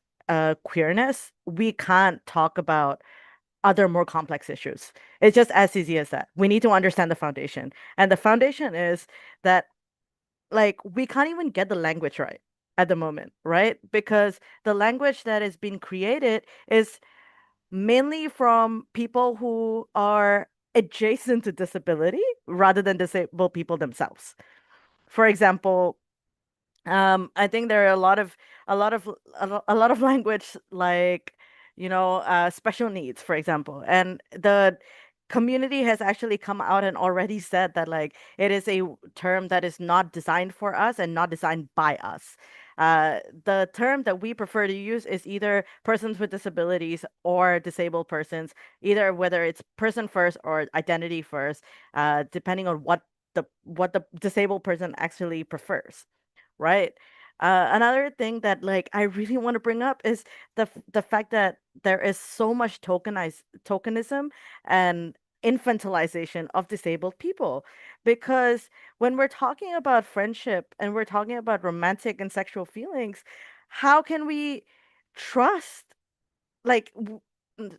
queerness, we can't talk about other more complex issues. It's just as easy as that. We need to understand the foundation. And the foundation is that like we can't even get the language right at the moment, right? Because the language that is being created is mainly from people who are adjacent to disability rather than disabled people themselves. For example, I think there are a lot of a lot of language like special needs, for example, and the community has actually come out and already said that like it is a term that is not designed for us and not designed by us. The term that we prefer to use is either persons with disabilities or disabled persons, either whether it's person first or identity first, depending on what the disabled person actually prefers, right? Another thing that like I really want to bring up is the fact that there is so much tokenism and infantilization of disabled people, because when we're talking about friendship and we're talking about romantic and sexual feelings, how can we trust like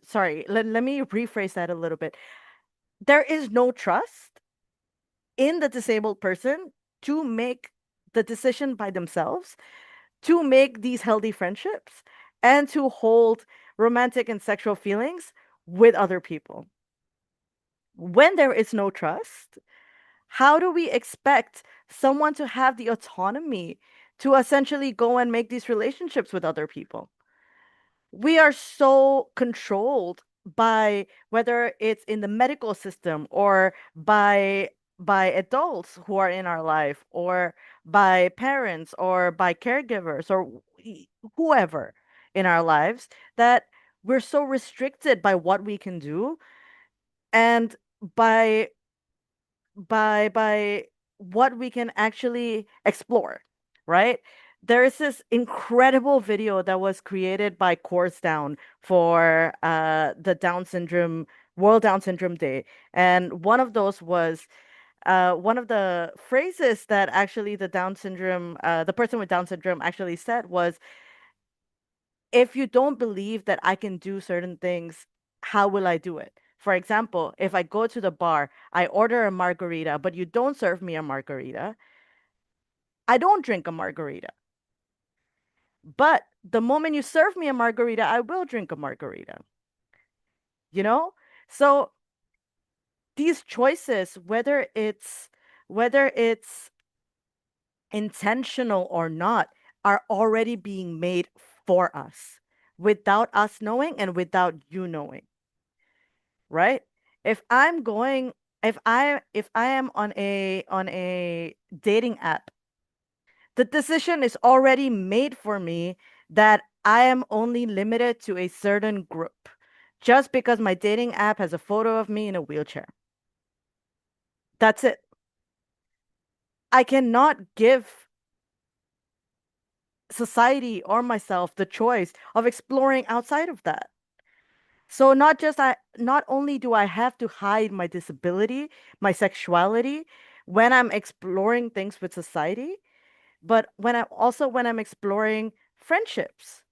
sorry, let me rephrase that a little bit. There is no trust in the disabled person to make the decision by themselves to make these healthy friendships and to hold romantic and sexual feelings with other people. When there is no trust, how do we expect someone to have the autonomy to essentially go and make these relationships with other people? We are so controlled by whether it's in the medical system or by adults who are in our life or by parents or by caregivers or whoever in our lives, that we're so restricted by what we can do and by by what we can actually explore, right? There is this incredible video that was created by Course Down for the Down Syndrome World Down Syndrome Day, and one of those was one of the phrases that actually the person with Down syndrome actually said was, if you don't believe that I can do certain things, how will I do it? For example, if I go to the bar, I order a margarita, but you don't serve me a margarita, I don't drink a margarita. But the moment you serve me a margarita, I will drink a margarita. You know? So these choices, whether it's intentional or not, are already being made for us without us knowing and without you knowing, right? If I'm going if I am on a dating app, the decision is already made for me that I am only limited to a certain group just because my dating app has a photo of me in a wheelchair. That's it. I cannot give society or myself the choice of exploring outside of that. So not only do I have to hide my disability, my sexuality when I'm exploring things with society, but when I'm exploring friendships,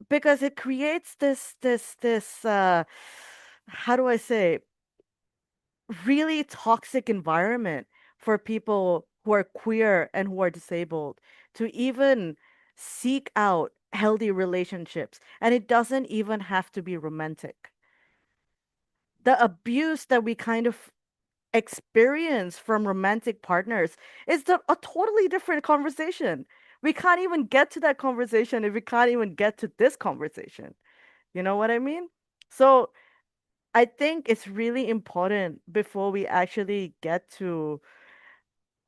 because it creates this how do I say, really toxic environment for people who are queer and who are disabled to even seek out healthy relationships. And it doesn't even have to be romantic. The abuse that we kind of experience from romantic partners is a totally different conversation. We can't even get to that conversation if we can't even get to this conversation. You know what I mean? So I think it's really important before we actually get to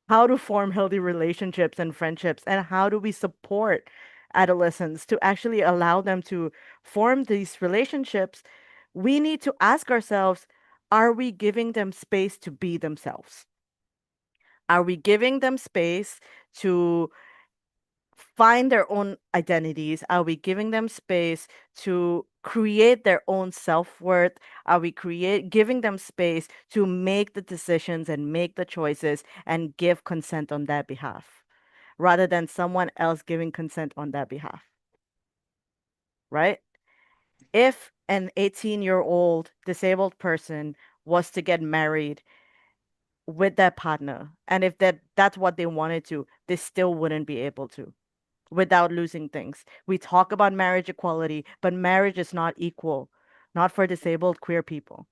how to form healthy relationships and friendships and how do we support adolescents to actually allow them to form these relationships. We need to ask ourselves, are we giving them space to be themselves? Are we giving them space to find their own identities? Are we giving them space to create their own self-worth? Are we giving them space to make the decisions and make the choices and give consent on their behalf rather than someone else giving consent on their behalf? Right? If an 18-year-old disabled person was to get married with their partner, and if that's what they wanted to, they still wouldn't be able to without losing things. We talk about marriage equality, but marriage is not equal, not for disabled queer people.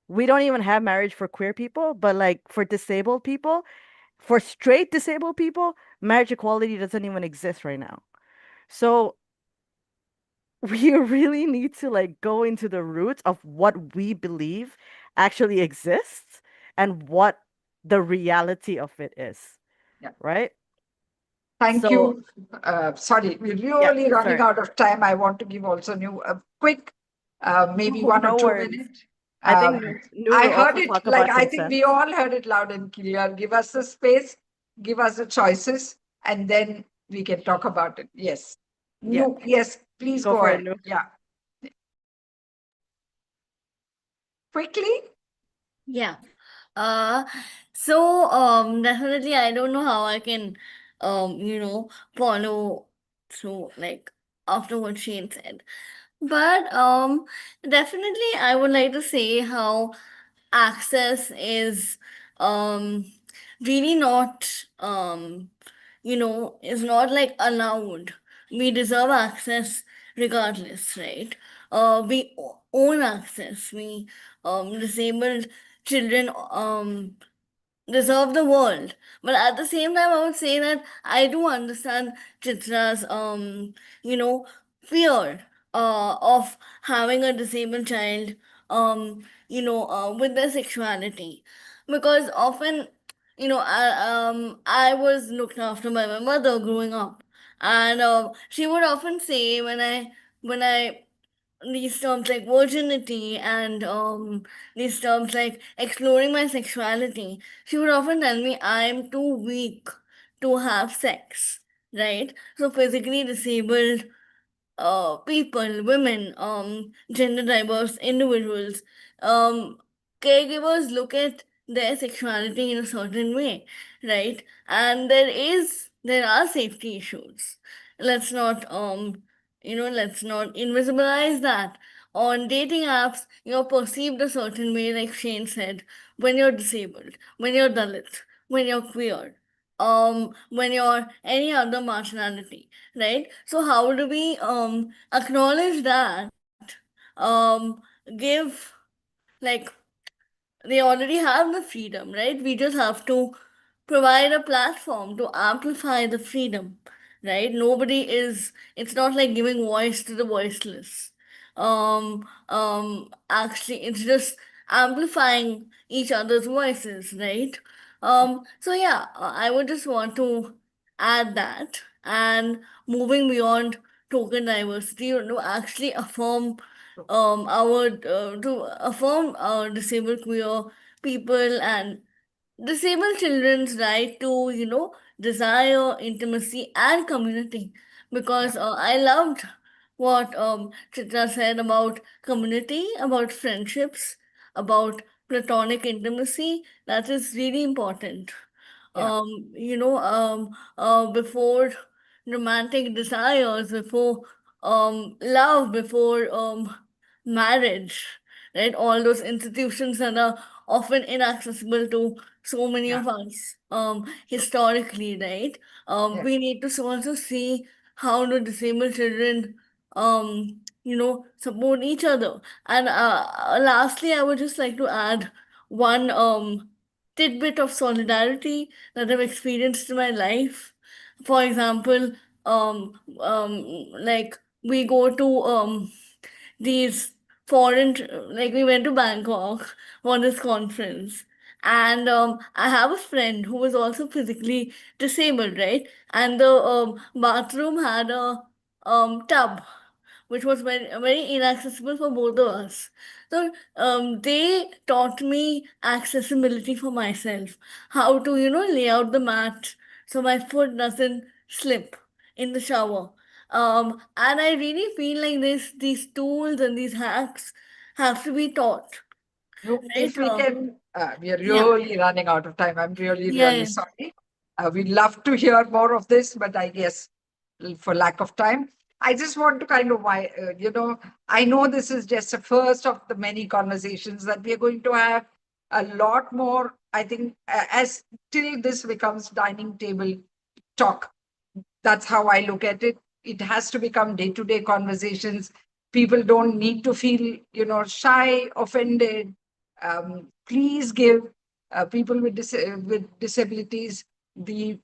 We don't even have marriage for queer people, but like for disabled people, for straight disabled people, marriage equality doesn't even exist right now. So we really need to like go into the roots of what we believe actually exists and what the reality of it is. Yeah. Right? Thank So you. Sorry, we're yeah, really running sorry. out of time. I want to give also Nu a quick, maybe Oh, 1 or no 2 worries. minutes. I think Nu I will heard also it, talk like about I think consent. we all heard it loud and clear. Give us the space, give us the choices, and then we can talk about it. Yes. Yeah, Nu, yes, please go go for it, ahead. Nu. Yeah. Quickly. Yeah. Uh, Definitely I don't know how I can follow through like after what Shane said. But definitely I would like to say how access is um really not is not like allowed. We deserve access regardless, right? We own access. We disabled children deserve the world. But at the same time, I would say that I do understand Chitra's fear of having a disabled child, with their sexuality, because often, I was looked after by my mother growing up, and she would often say when I these terms like virginity and these terms like exploring my sexuality, she would often tell me I'm too weak to have sex, right? So physically disabled people, women, gender diverse individuals, um, caregivers look at their sexuality in a certain way, right? And there are safety issues. Let's not let's not invisibilize that. On dating apps, you're perceived a certain way, like Shane said, when you're disabled, when you're Dalit, when you're queer, when you're any other marginality, right? So how do we acknowledge that, give, like, they already have the freedom, right? We just have to provide a platform to amplify the freedom, right? It's not like giving voice to the voiceless. Actually, it's just amplifying each other's voices, right? So yeah, I would just want to add that, and moving beyond token diversity, to actually affirm to affirm our disabled queer people and disabled children's right to, desire intimacy and community. Yeah. Because I loved what Chitra said about community, about friendships, about platonic intimacy. That is really important. Yeah. Before romantic desires, before love, before marriage, right? All those institutions that are often inaccessible to so many Yeah. of us historically, right? Yeah. We need to also see how do disabled children support each other. And lastly, I would just like to add one tidbit of solidarity that I've experienced in my life. For example, like, we go to these foreign, like, we went to Bangkok for this conference. And I have a friend who was also physically disabled, right? And the bathroom had a tub, which was very inaccessible for both of us. So they taught me accessibility for myself, how to, lay out the mat so my foot doesn't slip in the shower. And I really feel like these tools and these hacks have to be taught, You, right? if we can, we are Yeah, really running out of time. I'm really, yeah, really yeah. sorry. We'd love to hear more of this, but I guess for lack of time, I just want to kind of, I know this is just a first of the many conversations that we are going to have. A lot more, I think, as till this becomes dining table talk. That's how I look at it. It has to become day-to-day conversations. People don't need to feel, shy, offended. Please give people with with disabilities the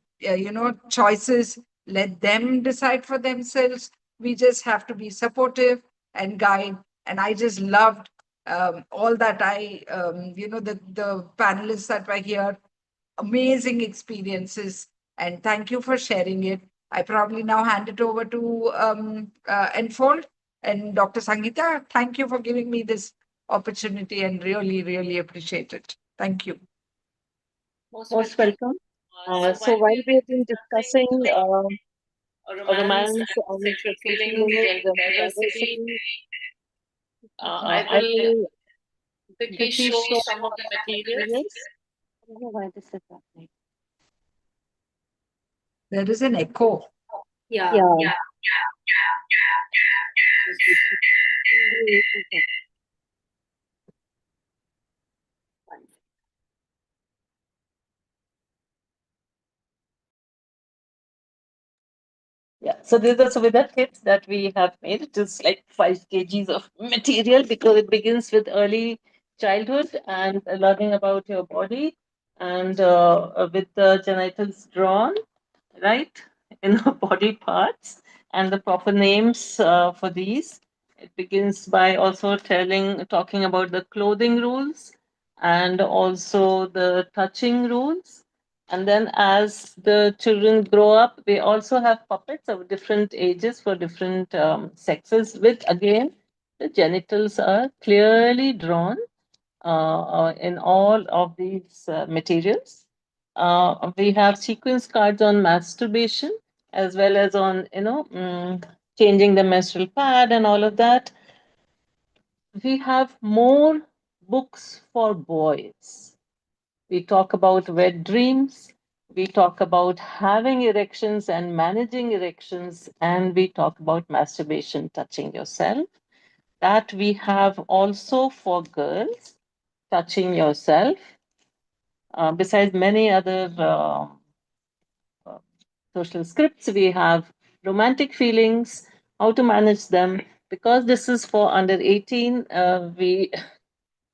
choices. Let them decide for themselves. We just have to be supportive and guide. And I just loved all that the panelists that were here, amazing experiences, and thank you for sharing it. I probably now hand it over to Enfold and Dr. Sangeeta. Thank you for giving me this opportunity and really, really appreciate it. Thank you. Most welcome. So while we have been discussing a romance and sexual feelings and diversity, I will quickly show some of the materials. I don't know why this is happening. There is an echo. Yeah. Yeah, so these are Suvidha kits that we have made. It is like 5 kgs of material because it begins with early childhood and learning about your body and with the genitals drawn, right, in the body parts and the proper names for these. It begins by also talking about the clothing rules and also the touching rules. And then as the children grow up, they also have puppets of different ages for different sexes, with again, the genitals are clearly drawn in all of these materials. We have sequence cards on masturbation as well as on, changing the menstrual pad and all of that. We have more books for boys. We talk about wet dreams. We talk about having erections and managing erections. And we talk about masturbation, touching yourself. That we have also for girls, touching yourself, besides many other uh, social scripts. We have romantic feelings, how to manage them. Because this is for under 18, we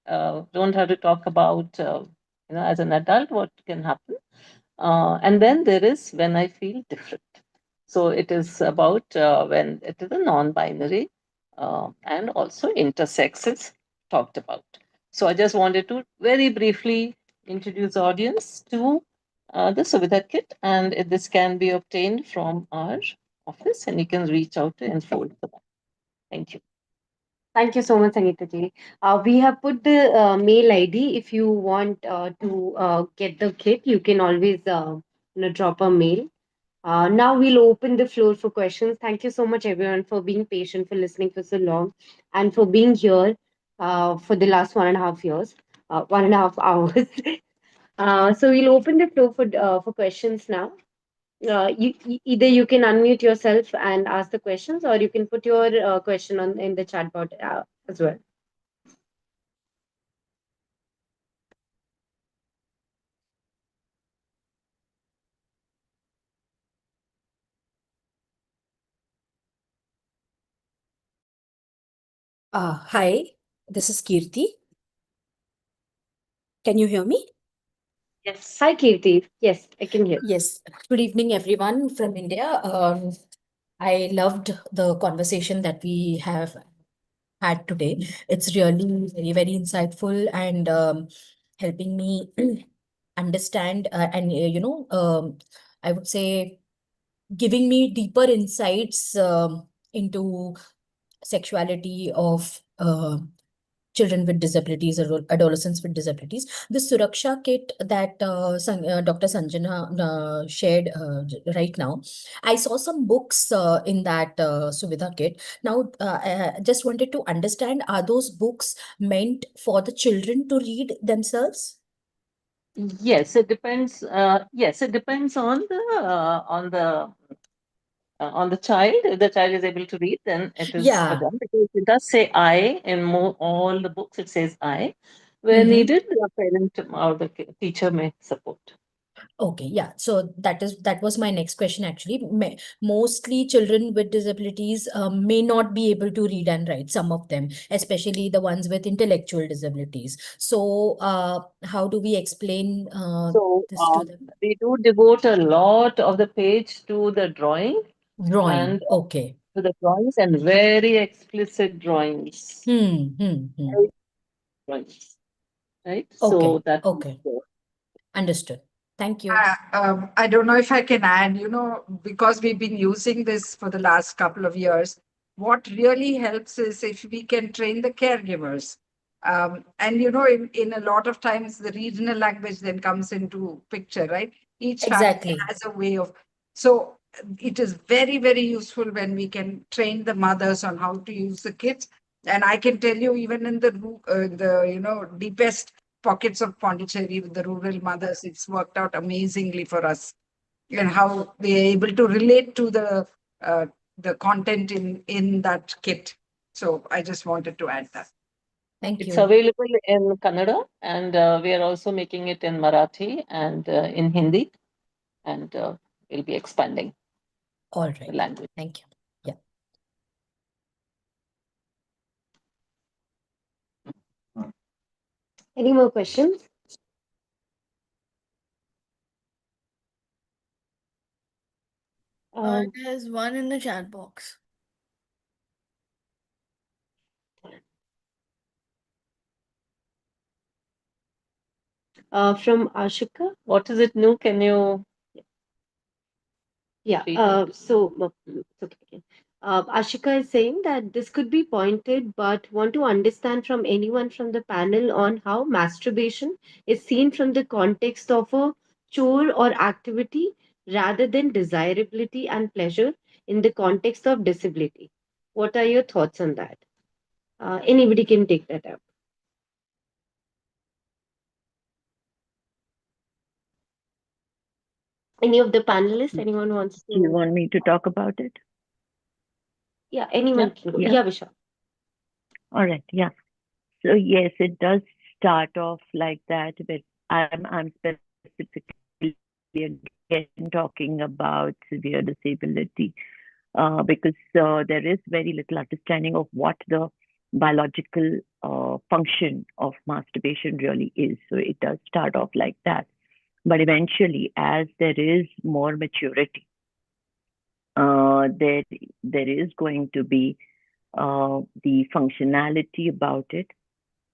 don't have to talk about, as an adult, what can happen. And then there is when I feel different. So it is about when it is a non-binary and also intersex is talked about. So I just wanted to very briefly introduce the audience to the Suvidha Kit, and this can be obtained from our office, and you can reach out to Enfold for that. Thank you. Thank you so much, Sangeeta ji. We have put the mail ID. If you want to get the kit, you can always drop a mail. Now we'll open the floor for questions. Thank you so much, everyone, for being patient, for listening for so long, and for being here for the last 1.5 years, 1.5 hours. So we'll open the floor for questions now. Either you can unmute yourself and ask the questions, or you can put your question on in the chat box as well. Hi, this is Kirti. Can you hear me? Yes. Hi, Kirti. Yes, I can hear. Yes. Good evening, everyone from India. I loved the conversation that we have had today. It's really very, very insightful and helping me understand I would say giving me deeper insights into sexuality of children with disabilities or adolescents with disabilities. The Suraksha kit that Dr. Sanjana shared right now, I saw some books in that Suvidha kit. Now, I just wanted to understand, are those books meant for the children to read themselves? Yes, it depends. Yes, it depends on the child. If the child is able to read, then it is for Yeah. them, because it does say I in all the books. It says I. Where Mhm. needed, the parent or the teacher may support. Okay, yeah. So that was my next question actually. Mostly children with disabilities may not be able to read and write, some of them, especially the ones with intellectual disabilities. So how do we explain So this to them? we do devote a lot of the page to the drawing Drawing, and okay. to the drawings, and very explicit drawings. Very drawings, right? So Okay, that okay. Understood. Thank you. I don't know if I can add, because we've been using this for the last couple of years, what really helps is if we can train the caregivers. And, in a lot of times, the regional language then comes into picture, right? Each family Exactly. has a way of. So it is very, very useful when we can train the mothers on how to use the kids. And I can tell you, even in the deepest pockets of Pondicherry with the rural mothers, it's worked out amazingly for us, and how they are able to relate to the content in that kit. So I just wanted to add that. Thank It's you. available in Kannada, and we are also making it in Marathi and in Hindi, and we'll be expanding All the right. language. Thank you. Yeah. Any more questions? There's one in the chat box. from Ashika. What is it, Nu? Can you Yeah, repeat it? it's okay. Ashika is saying that this could be pointed, but want to understand from anyone from the panel on how masturbation is seen from the context of a chore or activity rather than desirability and pleasure in the context of disability. What are your thoughts on that? Anybody can take that up. Any of the panelists? Anyone wants Do you to? want me to talk about it? Yeah, anyone can go. Yeah. Yeah, Vishal. All right. Yeah. So yes, it does start off like that, but I'm specifically again talking about severe disability because there is very little understanding of what the biological function of masturbation really is. So it does start off like that. But eventually, as there is more maturity, there is going to be the functionality about it,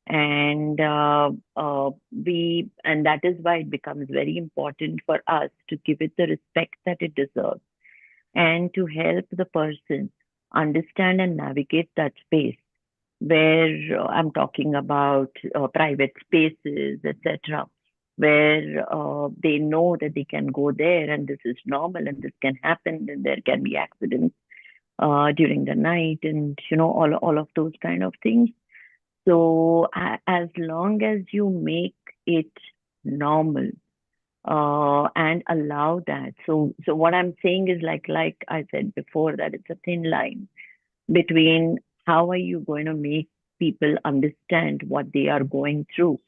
and and that is why it becomes very important for us to give it the respect that it deserves, and to help the person understand and navigate that space where I'm talking about private spaces, etc., where they know that they can go there and this is normal and this can happen and there can be accidents during the night, and all of those kind of things. So as long as you make it normal and allow that, so what I'm saying is like I said before, that it's a thin line between how are you going to make people understand what they are going through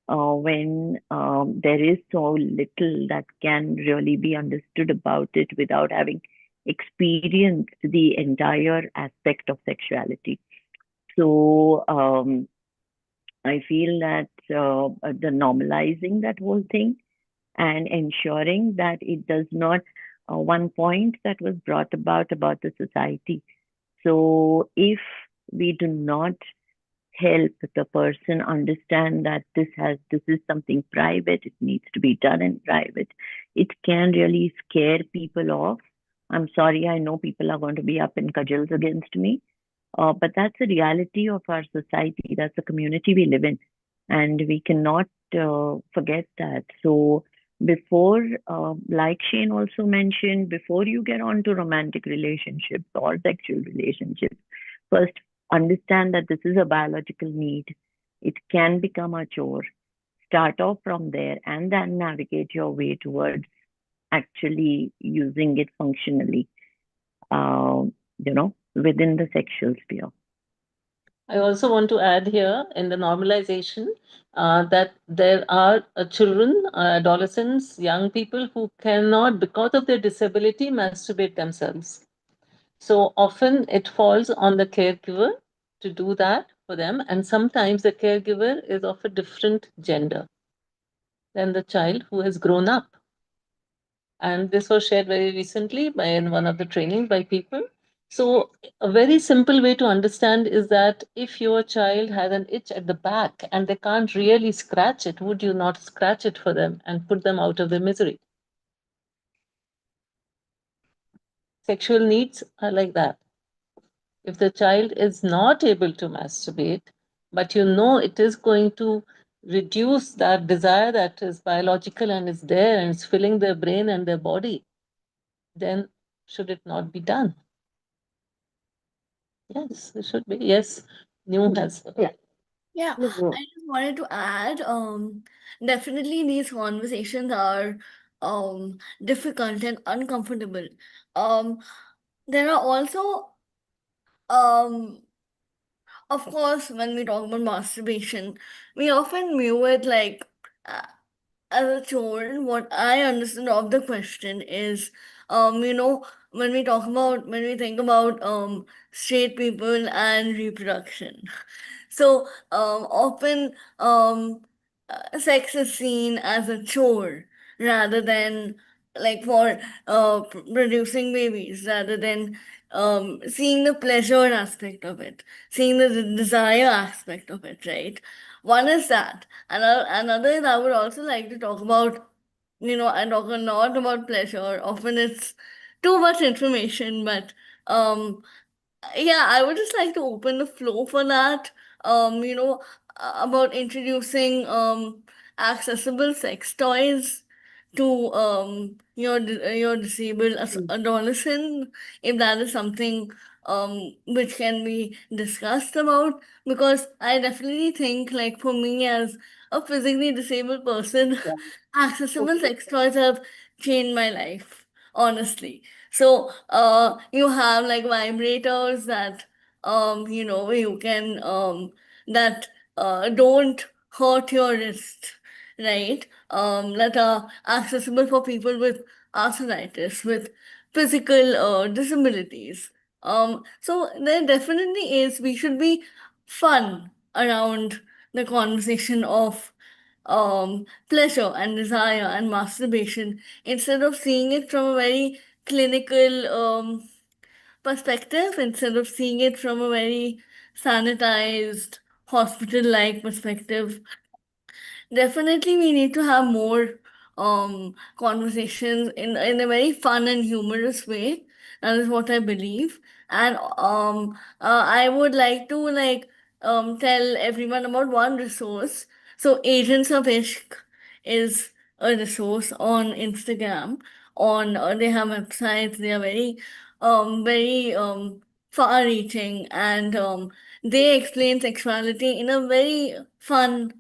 when there is so little that can really be understood about it without having experienced the entire aspect of sexuality. So I feel that the normalizing that whole thing and ensuring that it does not, one point that was brought about the society. So if we do not help the person understand that this is something private, it needs to be done in private, it can really scare people off. I'm sorry, I know people are going to be up in cudgels against me, but that's the reality of our society. That's the community we live in, and we cannot forget that. So before, like Shane also mentioned, before you get on to romantic relationships or sexual relationships, first understand that this is a biological need. It can become a chore. Start off from there and then navigate your way towards actually using it functionally, within the sexual sphere. I also want to add here in the normalization that there are children, adolescents, young people who cannot, because of their disability, masturbate themselves. So often it falls on the caregiver to do that for them, and sometimes the caregiver is of a different gender than the child who has grown up. And this was shared very recently in one of the training by people. So a very simple way to understand is that if your child has an itch at the back and they can't really scratch it, would you not scratch it for them and put them out of their misery? Sexual needs are like that. If the child is not able to masturbate, but it is going to reduce that desire that is biological and is there and it's filling their brain and their body, then should it not be done? Yes, it should be. Yes, Nu has. Yeah. Yeah, Please go. I just wanted to add, definitely these conversations are difficult and uncomfortable. Um, there are also um of course, when we talk about masturbation, we often view it like uh, as a chore. What I understand of the question is, when we think about straight people and reproduction. So often sex is seen as a chore rather than like for producing babies, rather than seeing the pleasure aspect of it, seeing the desire aspect of it, right? One is that. And another is I would also like to talk about, I talk a lot about pleasure. Often it's too much information, but um, yeah, I would just like to open the floor for that. Um, you know, about introducing accessible sex toys to your disabled adolescent, if that is something which can be discussed about. Because I definitely think, like, for me as a physically disabled person, Yeah. accessible Okay. sex toys have changed my life, honestly. So, you have like vibrators that, you can, that don't hurt your wrist, right? That are accessible for people with arthritis, with physical disabilities. So there definitely is, we should be fun around the conversation of pleasure and desire and masturbation, instead of seeing it from a very clinical perspective, instead of seeing it from a very sanitized hospital like perspective. Definitely, we need to have more conversations in a very fun and humorous way. That is what I believe. And I would like to tell everyone about one resource. So, Agents of Ishq is a resource on Instagram. On They have websites. They are very far-reaching, and they explain sexuality in a very fun,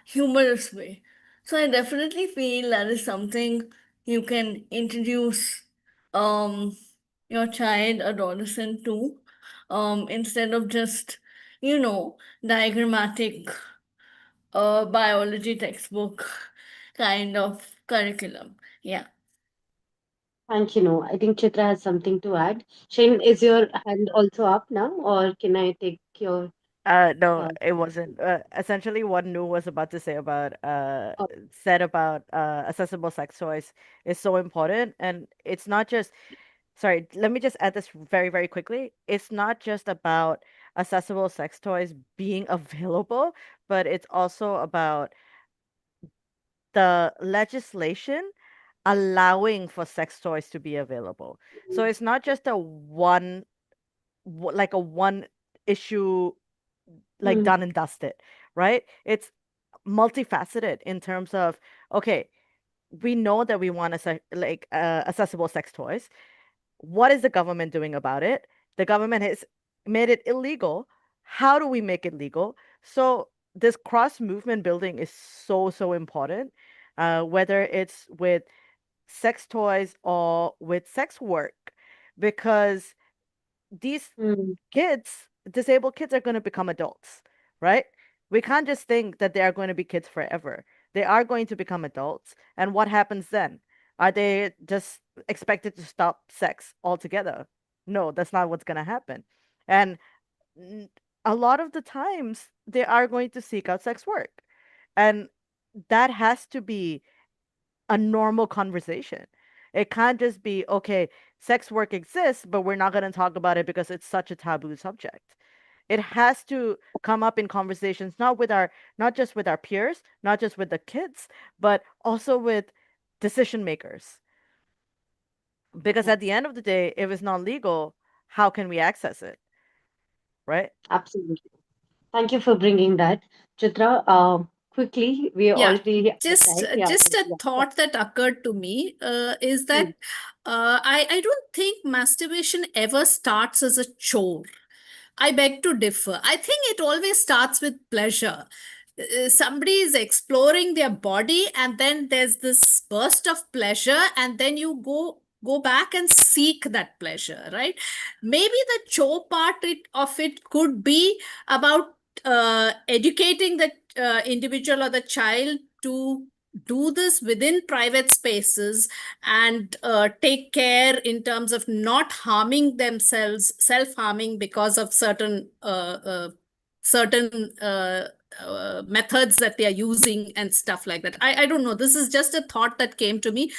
humorous way. So I definitely feel that is something you can introduce um, your child, adolescent to, instead of just, diagrammatic biology textbook kind of curriculum. Yeah. Thank you. No, I think Chitra has something to add. Shane, is your hand also up now, or can I take your? No, Uh, it wasn't. Essentially, what Nu was about to say about oh, said about accessible sex toys is so important, and it's not just. Sorry, let me just add this very, very quickly. It's not just about accessible sex toys being available, but it's also about the legislation allowing for sex toys to be available. So it's not just a like a one issue, like mm, done and dusted, right? It's multifaceted in terms of, okay, we know that we want accessible sex toys. What is the government doing about it? The government has made it illegal. How do we make it legal? So this cross movement building is so important. Whether it's with sex toys or with sex work, because these mm, kids, disabled kids, are going to become adults, right? We can't just think that they are going to be kids forever. They are going to become adults. And what happens then? Are they just expected to stop sex altogether? No, that's not what's going to happen. And n- a lot of the times, they are going to seek out sex work. And that has to be a normal conversation. It can't just be, okay, sex work exists, but we're not going to talk about it because it's such a taboo subject. It has to come up in conversations, not just with our peers, not just with the kids, but also with decision makers. Because yeah, at the end of the day, if it's not legal, how can we access it? Right? absolutely. Thank you for bringing that, Chitra. Quickly, we are Yeah, already out of just time. Yeah, just a yeah, yeah. thought that occurred to me is that Mm, I don't think masturbation ever starts as a chore. I beg to differ. I think it always starts with pleasure. Somebody is exploring their body, and then there's this burst of pleasure, and then you go back and seek that pleasure, right? Maybe the chore of it could be about educating the individual or the child to do this within private spaces, and take care in terms of not harming themselves, self-harming, because of certain methods that they are using and stuff like that. I don't know. This is just a thought that came to me,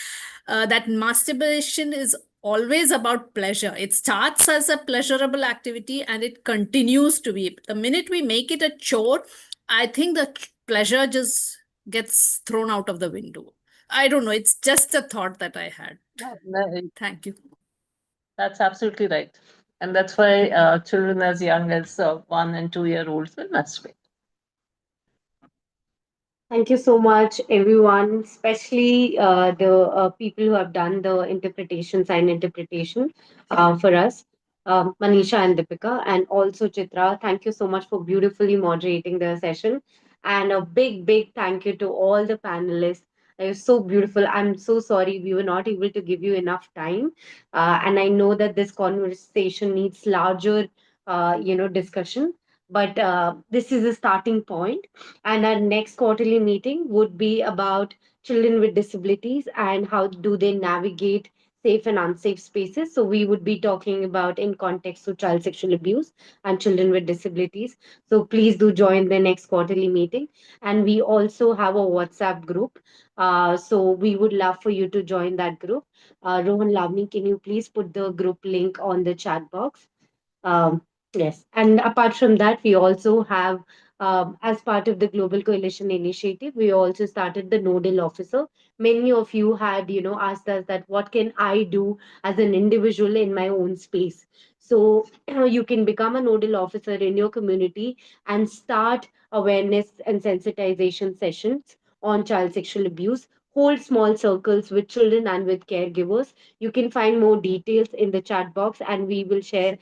that masturbation is always about pleasure. It starts as a pleasurable activity and it continues to be. The minute we make it a chore, I think the pleasure just gets thrown out of the window. I don't know. It's just a thought that I had. Thank you. That's absolutely right. And that's why children as young as 1 and 2 year olds will masturbate. Thank you so much, everyone, especially the people who have done the interpretation, sign interpretation for us, Manisha and Deepika, and also Chitra. Thank you so much for beautifully moderating the session. And a big, big thank you to all the panelists. It was so beautiful. I'm so sorry we were not able to give you enough time. And I know that this conversation needs larger, discussion. But this is a starting point, and our next quarterly meeting would be about children with disabilities and how do they navigate safe and unsafe spaces. So we would be talking about in context of child sexual abuse and children with disabilities. So please do join the next quarterly meeting. And we also have a WhatsApp group. So we would love for you to join that group. Rohan Lavni, can you please put the group link on the chat box? Um, yes, and apart from that, we also have, as part of the Global Coalition Initiative, we also started the Nodal Officer. Many of you had, asked us that what can I do as an individual in my own space. So you can become a nodal officer in your community and start awareness and sensitization sessions on child sexual abuse. Hold small circles with children and with caregivers. You can find more details in the chat box, and we will share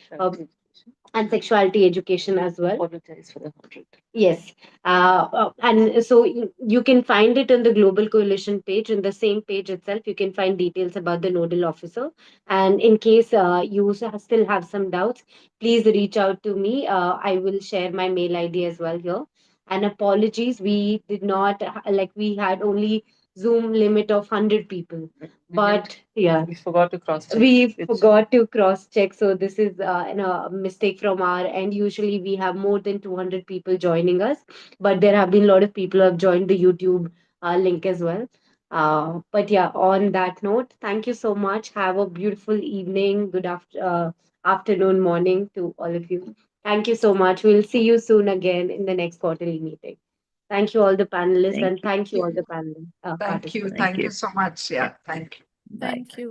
and sexuality education as well. Apologize for the 100. Yes. And so you can find it on the Global Coalition page. In the same page itself, you can find details about the nodal officer. And in case still have some doubts, please reach out to me. I will share my mail ID as well here. And apologies, we did not, we had only Zoom limit of 100 people. But yeah, we forgot to cross check. Forgot to cross check. So this is a mistake from our end. Usually we have more than 200 people joining us, but there have been a lot of people who have joined the YouTube link as well. But yeah, on that note, thank you so much. Have a beautiful evening, afternoon, morning to all of you. Thank you so much. We'll see you soon again in the next quarterly meeting. Thank you all the panelists, Thank and you. thank you all the panel Thank you. participants. Thank Thank you. you so much. Yeah. Thank you. Bye. Thank you.